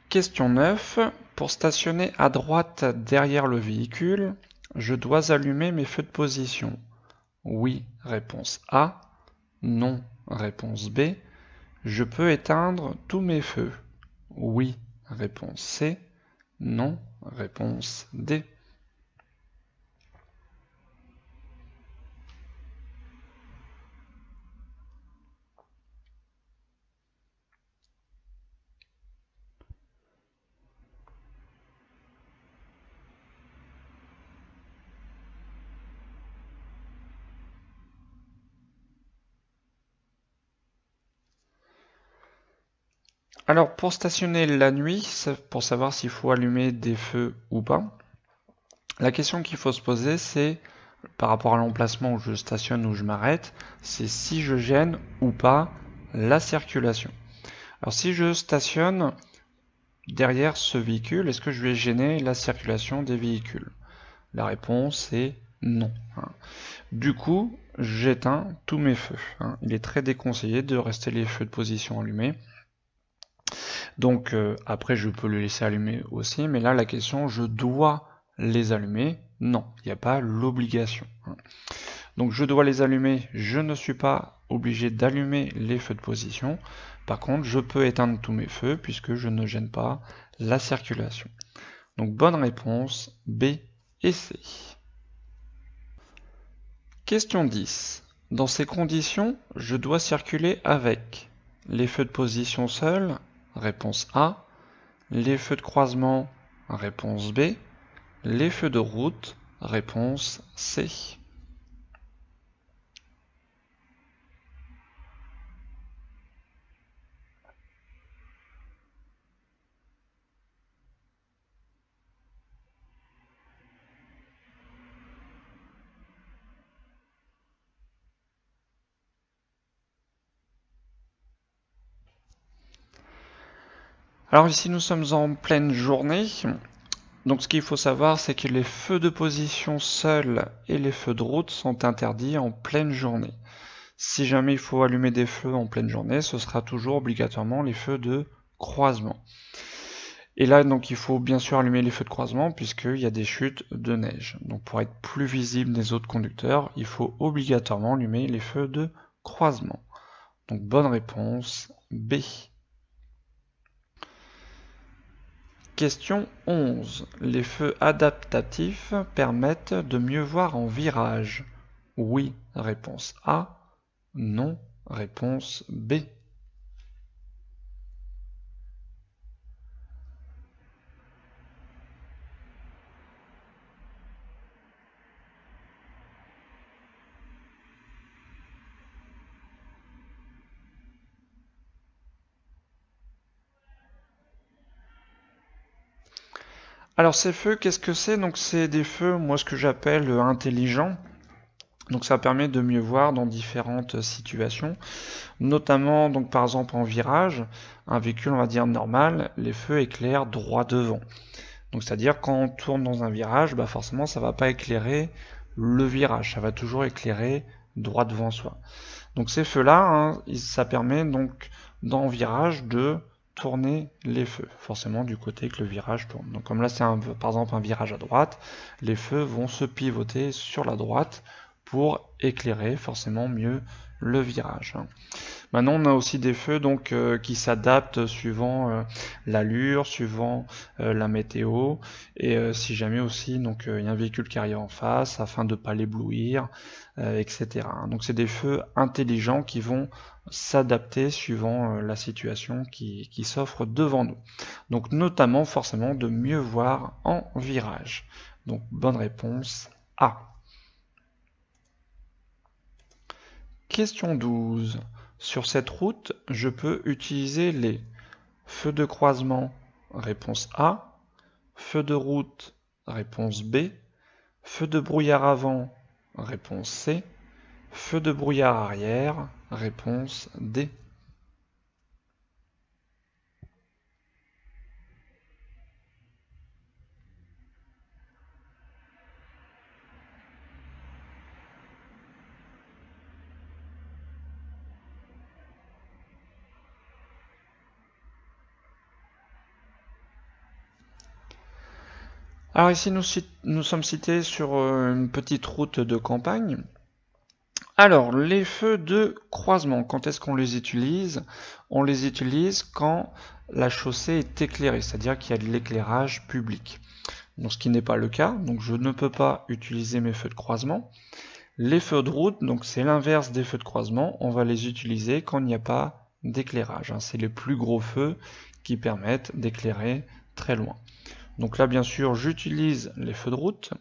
Question 9. Pour stationner à droite derrière le véhicule, je dois allumer mes feux de position. Oui, réponse A. Non, réponse B. Je peux éteindre tous mes feux. Oui, réponse C. Non, réponse D. Alors pour stationner la nuit, pour savoir s'il faut allumer des feux ou pas, la question qu'il faut se poser c'est par rapport à l'emplacement où je stationne ou je m'arrête, c'est si je gêne ou pas la circulation. Alors si je stationne derrière ce véhicule, est-ce que je vais gêner la circulation des véhicules? La réponse est non. Du coup, j'éteins tous mes feux. Il est très déconseillé de rester les feux de position allumés. Donc après je peux le laisser allumer aussi, mais là la question, je dois les allumer? Non, il n'y a pas l'obligation. Donc je dois les allumer, je ne suis pas obligé d'allumer les feux de position. Par contre, je peux éteindre tous mes feux puisque je ne gêne pas la circulation. Donc bonne réponse, B et C. Question 10. Dans ces conditions, je dois circuler avec les feux de position seuls, réponse A, les feux de croisement, réponse B, les feux de route, réponse C. Alors ici nous sommes en pleine journée, donc ce qu'il faut savoir c'est que les feux de position seuls et les feux de route sont interdits en pleine journée. Si jamais il faut allumer des feux en pleine journée, ce sera toujours obligatoirement les feux de croisement. Et là donc il faut bien sûr allumer les feux de croisement puisqu'il y a des chutes de neige. Donc pour être plus visible des autres conducteurs, il faut obligatoirement allumer les feux de croisement. Donc bonne réponse, B. Question 11. Les feux adaptatifs permettent de mieux voir en virage. Oui, réponse A. Non, réponse B. Alors ces feux, qu'est-ce que c'est? Donc c'est des feux, moi ce que j'appelle intelligents. Donc ça permet de mieux voir dans différentes situations, notamment donc par exemple en virage, un véhicule on va dire normal, les feux éclairent droit devant. Donc c'est-à-dire quand on tourne dans un virage, bah forcément ça va pas éclairer le virage, ça va toujours éclairer droit devant soi. Donc ces feux-là, ça permet donc dans le virage de tourner les feux, forcément du côté que le virage tourne. Donc comme là c'est par exemple un virage à droite, les feux vont se pivoter sur la droite pour éclairer forcément mieux le virage. Maintenant, on a aussi des feux donc qui s'adaptent suivant l'allure, suivant la météo, et si jamais aussi donc il y a un véhicule qui arrive en face afin de ne pas l'éblouir, etc. Donc c'est des feux intelligents qui vont s'adapter suivant la situation qui s'offre devant nous. Donc notamment forcément de mieux voir en virage. Donc bonne réponse A. Question 12. Sur cette route, je peux utiliser les feux de croisement, réponse A, feux de route, réponse B, feux de brouillard avant, réponse C, feux de brouillard arrière, réponse D. Alors ici, nous sommes cités sur une petite route de campagne. Alors, les feux de croisement, quand est-ce qu'on les utilise? On les utilise quand la chaussée est éclairée, c'est-à-dire qu'il y a de l'éclairage public. Donc, ce qui n'est pas le cas, donc je ne peux pas utiliser mes feux de croisement. Les feux de route, donc c'est l'inverse des feux de croisement, on va les utiliser quand il n'y a pas d'éclairage. C'est les plus gros feux qui permettent d'éclairer très loin. Donc là, bien sûr, j'utilise les feux de route.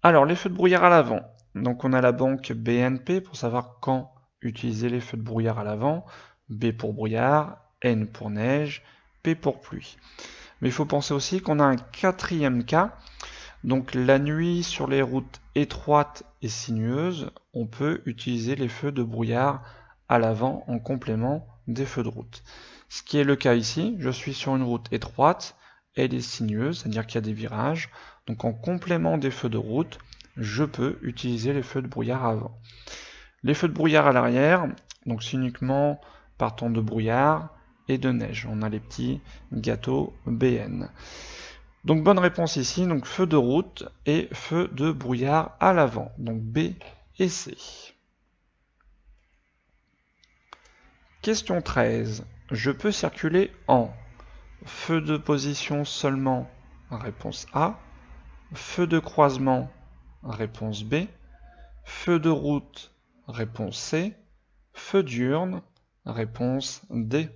Alors, les feux de brouillard à l'avant. Donc, on a la banque BNP pour savoir quand utiliser les feux de brouillard à l'avant. B pour brouillard, N pour neige, P pour pluie. Mais il faut penser aussi qu'on a un quatrième cas. Donc, la nuit, sur les routes étroites et sinueuses, on peut utiliser les feux de brouillard à l'avant en complément des feux de route. Ce qui est le cas ici, je suis sur une route étroite, elle est sinueuse, c'est-à-dire qu'il y a des virages. Donc en complément des feux de route, je peux utiliser les feux de brouillard avant. Les feux de brouillard à l'arrière, donc c'est uniquement par temps de brouillard et de neige. On a les petits gâteaux BN. Donc bonne réponse ici, donc feu de route et feu de brouillard à l'avant. Donc B et C. Question 13. Je peux circuler en feu de position seulement, réponse A. Feu de croisement, réponse B. Feu de route, réponse C. Feu diurne, réponse D.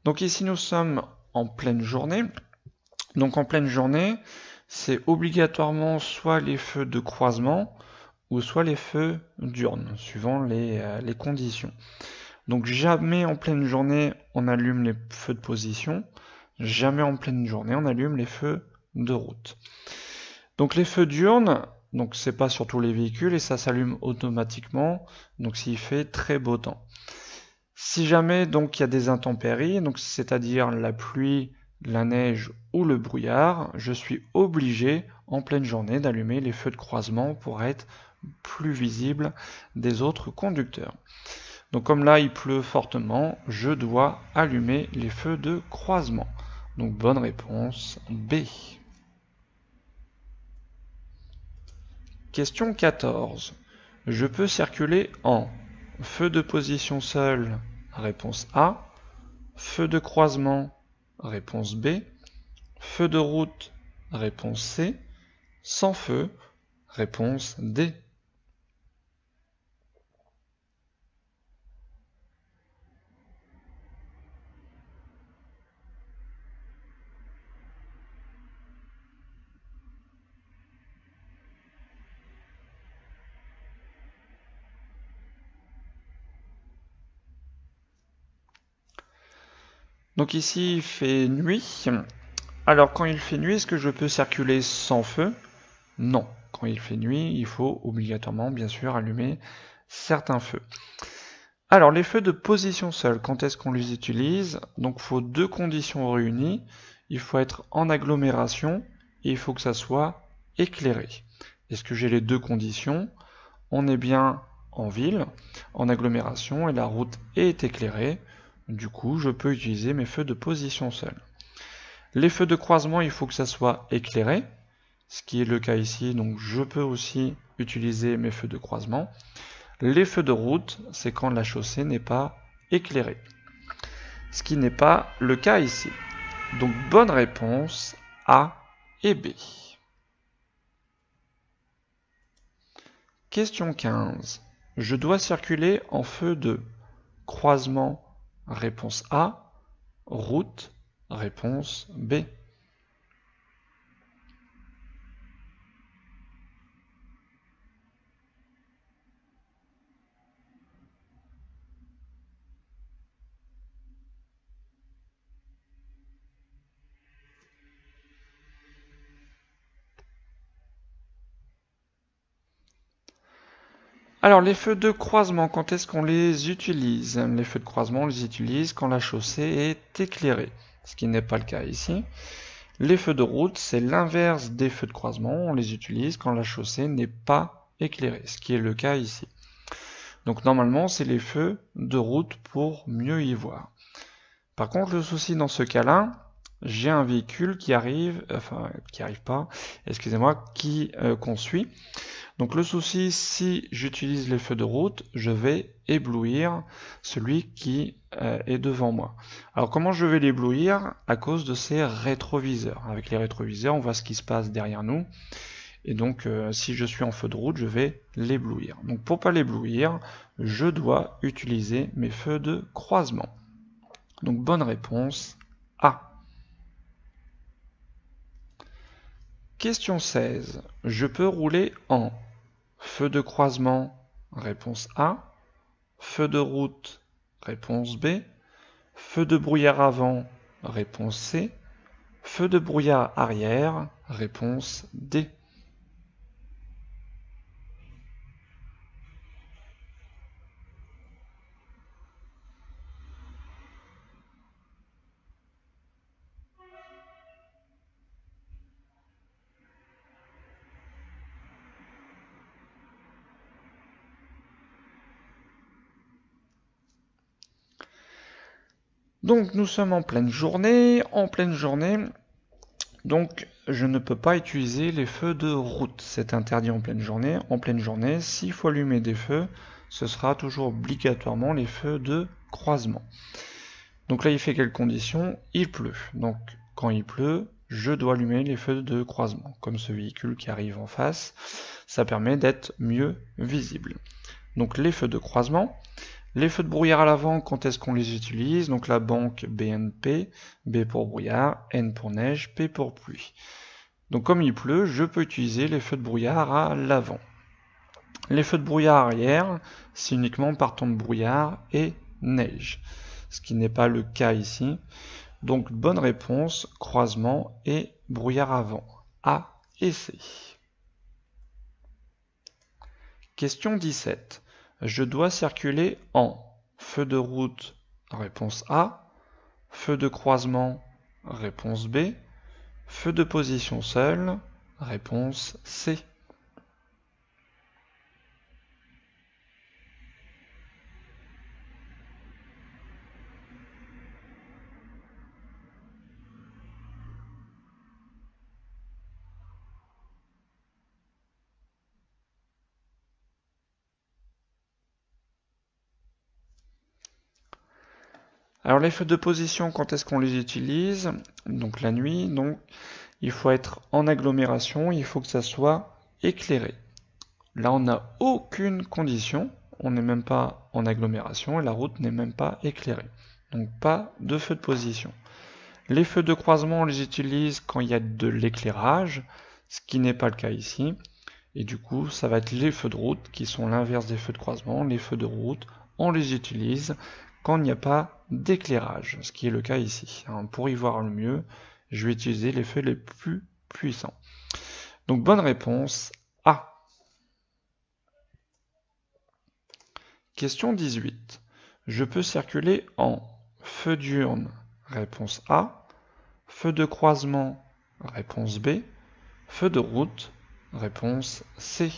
Donc ici nous sommes en pleine journée. Donc en pleine journée, c'est obligatoirement soit les feux de croisement ou soit les feux diurnes, suivant les conditions. Donc jamais en pleine journée on allume les feux de position, jamais en pleine journée on allume les feux de route. Donc les feux diurnes, donc c'est pas sur tous les véhicules et ça s'allume automatiquement, donc s'il fait très beau temps. Si jamais donc il y a des intempéries, donc c'est-à-dire la pluie, la neige ou le brouillard, je suis obligé en pleine journée d'allumer les feux de croisement pour être plus visible des autres conducteurs. Donc comme là il pleut fortement, je dois allumer les feux de croisement. Donc bonne réponse B. Question 14. Je peux circuler en feu de position seul, réponse A. Feu de croisement, réponse B. Feu de route, réponse C. Sans feu, réponse D. Donc ici il fait nuit. Alors quand il fait nuit, est-ce que je peux circuler sans feu? Non. Quand il fait nuit, il faut obligatoirement bien sûr allumer certains feux. Alors les feux de position seule, quand est-ce qu'on les utilise? Donc il faut deux conditions réunies. Il faut être en agglomération et il faut que ça soit éclairé. Est-ce que j'ai les deux conditions? On est bien en ville, en agglomération, et la route est éclairée. Du coup, je peux utiliser mes feux de position seule. Les feux de croisement, il faut que ça soit éclairé, ce qui est le cas ici, donc je peux aussi utiliser mes feux de croisement. Les feux de route, c'est quand la chaussée n'est pas éclairée, ce qui n'est pas le cas ici. Donc bonne réponse A et B. Question 15. Je dois circuler en feu de croisement, réponse A, route, réponse B. Alors les feux de croisement, quand est-ce qu'on les utilise? Les feux de croisement, on les utilise quand la chaussée est éclairée, ce qui n'est pas le cas ici. Les feux de route, c'est l'inverse des feux de croisement, on les utilise quand la chaussée n'est pas éclairée, ce qui est le cas ici. Donc normalement, c'est les feux de route pour mieux y voir. Par contre, le souci dans ce cas-là, j'ai un véhicule qui conduit. Donc le souci, si j'utilise les feux de route, je vais éblouir celui qui est devant moi. Alors comment je vais l'éblouir? À cause de ces rétroviseurs. Avec les rétroviseurs, on voit ce qui se passe derrière nous. Et donc si je suis en feu de route, je vais l'éblouir. Donc pour pas l'éblouir, je dois utiliser mes feux de croisement. Donc bonne réponse A. Question 16. Je peux rouler en feu de croisement, réponse A, feu de route, réponse B, feu de brouillard avant, réponse C, feu de brouillard arrière, réponse D. Donc nous sommes en pleine journée, donc je ne peux pas utiliser les feux de route, c'est interdit en pleine journée. En pleine journée, s'il faut allumer des feux, ce sera toujours obligatoirement les feux de croisement. Donc là il fait quelles conditions? Il pleut, donc quand il pleut, je dois allumer les feux de croisement, comme ce véhicule qui arrive en face, ça permet d'être mieux visible. Donc les feux de croisement. Les feux de brouillard à l'avant, quand est-ce qu'on les utilise? Donc la banque BNP, B pour brouillard, N pour neige, P pour pluie. Donc comme il pleut, je peux utiliser les feux de brouillard à l'avant. Les feux de brouillard arrière, c'est uniquement par temps de brouillard et neige, ce qui n'est pas le cas ici. Donc bonne réponse, croisement et brouillard avant, A et C. Question 17. Je dois circuler en feu de route, réponse A, feu de croisement, réponse B, feu de position seule, réponse C. Alors les feux de position, quand est-ce qu'on les utilise? Donc la nuit, donc il faut être en agglomération, il faut que ça soit éclairé. Là on n'a aucune condition, on n'est même pas en agglomération et la route n'est même pas éclairée. Donc pas de feu de position. Les feux de croisement, on les utilise quand il y a de l'éclairage, ce qui n'est pas le cas ici. Et du coup, ça va être les feux de route qui sont l'inverse des feux de croisement. Les feux de route, on les utilise quand il n'y a pas d'éclairage, ce qui est le cas ici. Pour y voir le mieux, je vais utiliser les feux les plus puissants. Donc bonne réponse A. Question 18. Je peux circuler en feu diurne, réponse A, feu de croisement, réponse B, feu de route, Réponse C.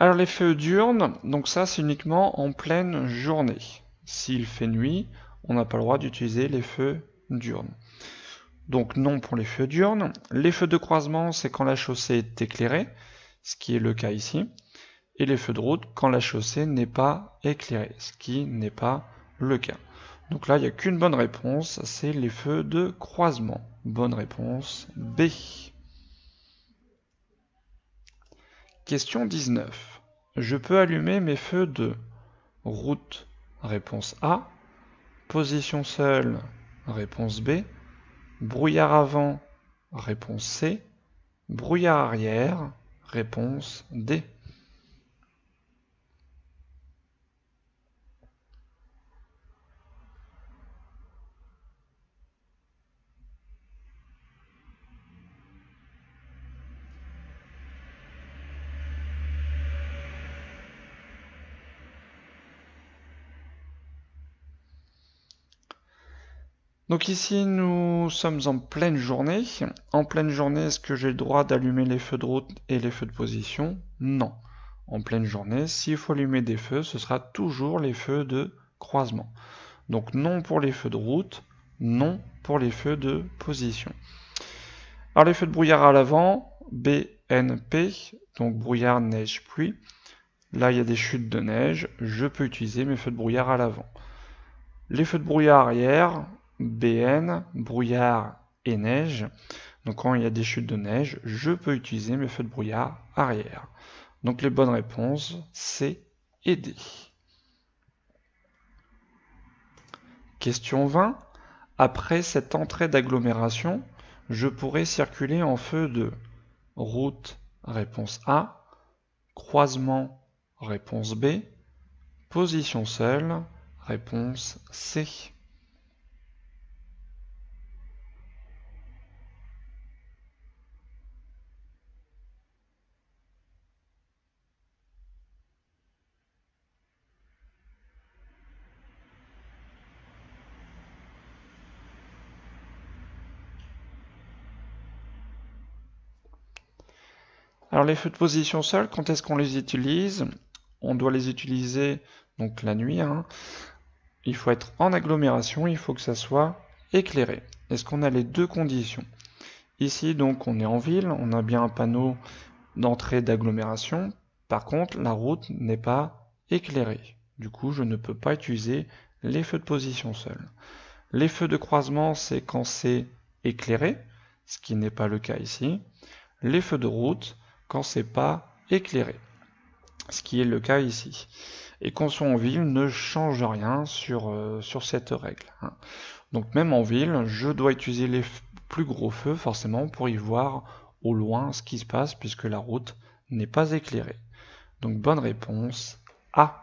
Alors les feux diurnes, donc ça c'est uniquement en pleine journée. S'il fait nuit, on n'a pas le droit d'utiliser les feux diurnes. Donc non pour les feux diurnes. Les feux de croisement, c'est quand la chaussée est éclairée, ce qui est le cas ici. Et les feux de route quand la chaussée n'est pas éclairée, ce qui n'est pas le cas. Donc là, il n'y a qu'une bonne réponse, c'est les feux de croisement. Bonne réponse B. Question 19. Je peux allumer mes feux de route. Réponse A. Position seule. Réponse B. Brouillard avant. Réponse C. Brouillard arrière. Réponse D. Donc ici, nous sommes en pleine journée. En pleine journée, est-ce que j'ai le droit d'allumer les feux de route et les feux de position? Non. En pleine journée, s'il faut allumer des feux, ce sera toujours les feux de croisement. Donc non pour les feux de route, non pour les feux de position. Alors les feux de brouillard à l'avant, BNP, donc brouillard, neige, pluie. Là, il y a des chutes de neige, je peux utiliser mes feux de brouillard à l'avant. Les feux de brouillard arrière, BN, brouillard et neige. Donc quand il y a des chutes de neige, je peux utiliser mes feux de brouillard arrière. Donc les bonnes réponses, C et D. Question 20. Après cette entrée d'agglomération, je pourrais circuler en feu de route, réponse A, croisement, réponse B, position seule, réponse C. Alors les feux de position seule, quand est-ce qu'on les utilise? On doit les utiliser donc la nuit. Il faut être en agglomération, il faut que ça soit éclairé. Est-ce qu'on a les deux conditions? Ici donc on est en ville, on a bien un panneau d'entrée d'agglomération. Par contre la route n'est pas éclairée. Du coup je ne peux pas utiliser les feux de position seule. Les feux de croisement c'est quand c'est éclairé, ce qui n'est pas le cas ici. Les feux de route quand c'est pas éclairé, ce qui est le cas ici. Et qu'on soit en ville ne change rien sur cette règle. Donc même en ville, je dois utiliser les plus gros feux forcément pour y voir au loin ce qui se passe puisque la route n'est pas éclairée. Donc bonne réponse A.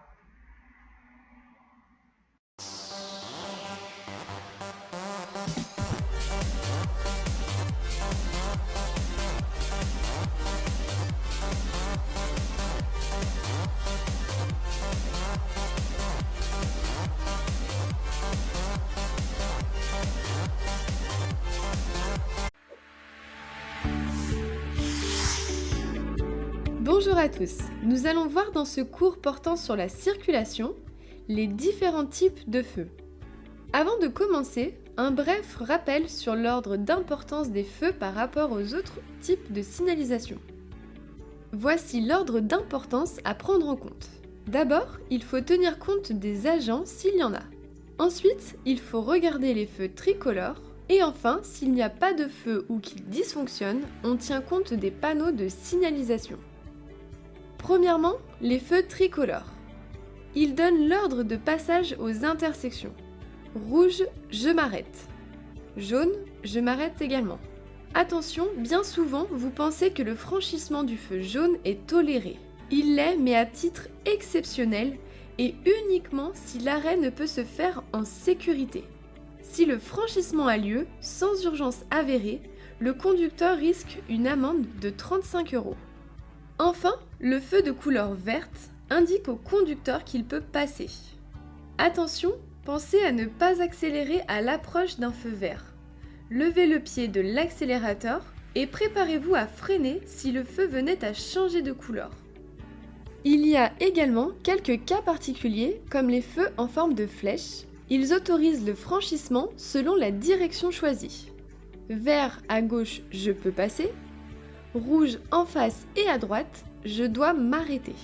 Bonjour à tous, nous allons voir dans ce cours portant sur la circulation les différents types de feux. Avant de commencer, un bref rappel sur l'ordre d'importance des feux par rapport aux autres types de signalisation. Voici l'ordre d'importance à prendre en compte. D'abord, il faut tenir compte des agents s'il y en a. Ensuite, il faut regarder les feux tricolores. Et enfin, s'il n'y a pas de feu ou qu'il dysfonctionne, on tient compte des panneaux de signalisation. Premièrement, les feux tricolores. Ils donnent l'ordre de passage aux intersections. Rouge, je m'arrête. Jaune, je m'arrête également. Attention, bien souvent, vous pensez que le franchissement du feu jaune est toléré. Il l'est, mais à titre exceptionnel et uniquement si l'arrêt ne peut se faire en sécurité. Si le franchissement a lieu sans urgence avérée, le conducteur risque une amende de 35 €. Enfin, le feu de couleur verte indique au conducteur qu'il peut passer. Attention, pensez à ne pas accélérer à l'approche d'un feu vert. Levez le pied de l'accélérateur et préparez-vous à freiner si le feu venait à changer de couleur. Il y a également quelques cas particuliers comme les feux en forme de flèche. Ils autorisent le franchissement selon la direction choisie. Vert à gauche, je peux passer. Rouge en face et à droite, je dois m'arrêter.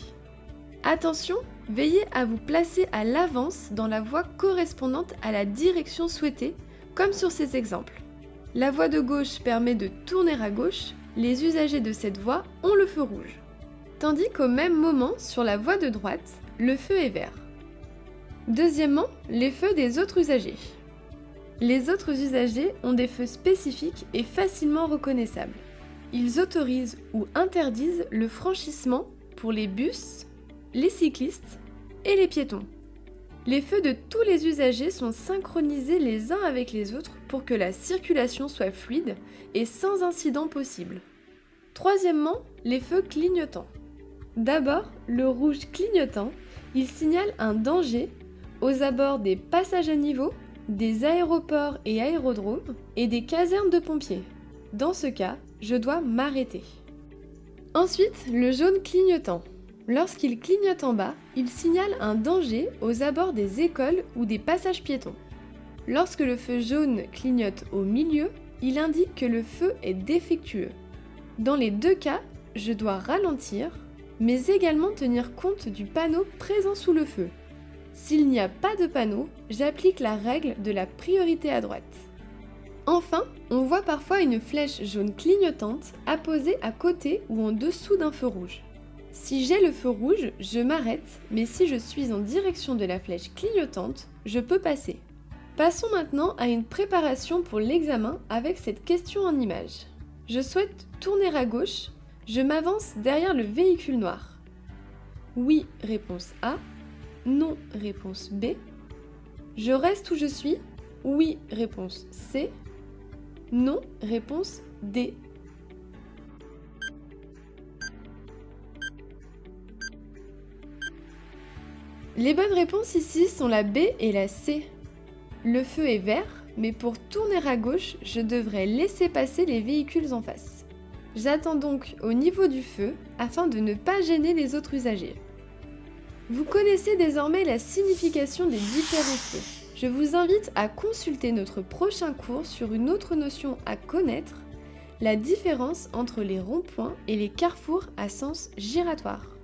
Attention, veillez à vous placer à l'avance dans la voie correspondante à la direction souhaitée, comme sur ces exemples. La voie de gauche permet de tourner à gauche, les usagers de cette voie ont le feu rouge. Tandis qu'au même moment, sur la voie de droite, le feu est vert. Deuxièmement, les feux des autres usagers. Les autres usagers ont des feux spécifiques et facilement reconnaissables. Ils autorisent ou interdisent le franchissement pour les bus, les cyclistes et les piétons. Les feux de tous les usagers sont synchronisés les uns avec les autres pour que la circulation soit fluide et sans incident possible. Troisièmement, les feux clignotants. D'abord, le rouge clignotant, il signale un danger aux abords des passages à niveau, des aéroports et aérodromes et des casernes de pompiers. Dans ce cas, je dois m'arrêter. Ensuite, le jaune clignotant. Lorsqu'il clignote en bas, il signale un danger aux abords des écoles ou des passages piétons. Lorsque le feu jaune clignote au milieu, il indique que le feu est défectueux. Dans les deux cas, je dois ralentir, mais également tenir compte du panneau présent sous le feu. S'il n'y a pas de panneau, j'applique la règle de la priorité à droite. Enfin, on voit parfois une flèche jaune clignotante apposée à côté ou en dessous d'un feu rouge. Si j'ai le feu rouge, je m'arrête, mais si je suis en direction de la flèche clignotante, je peux passer. Passons maintenant à une préparation pour l'examen avec cette question en image. Je souhaite tourner à gauche, je m'avance derrière le véhicule noir. Oui, réponse A. Non, réponse B. Je reste où je suis. Oui, réponse C. Non, réponse D. Les bonnes réponses ici sont la B et la C. Le feu est vert, mais pour tourner à gauche, je devrais laisser passer les véhicules en face. J'attends donc au niveau du feu afin de ne pas gêner les autres usagers. Vous connaissez désormais la signification des différents feux. Je vous invite à consulter notre prochain cours sur une autre notion à connaître, la différence entre les ronds-points et les carrefours à sens giratoire.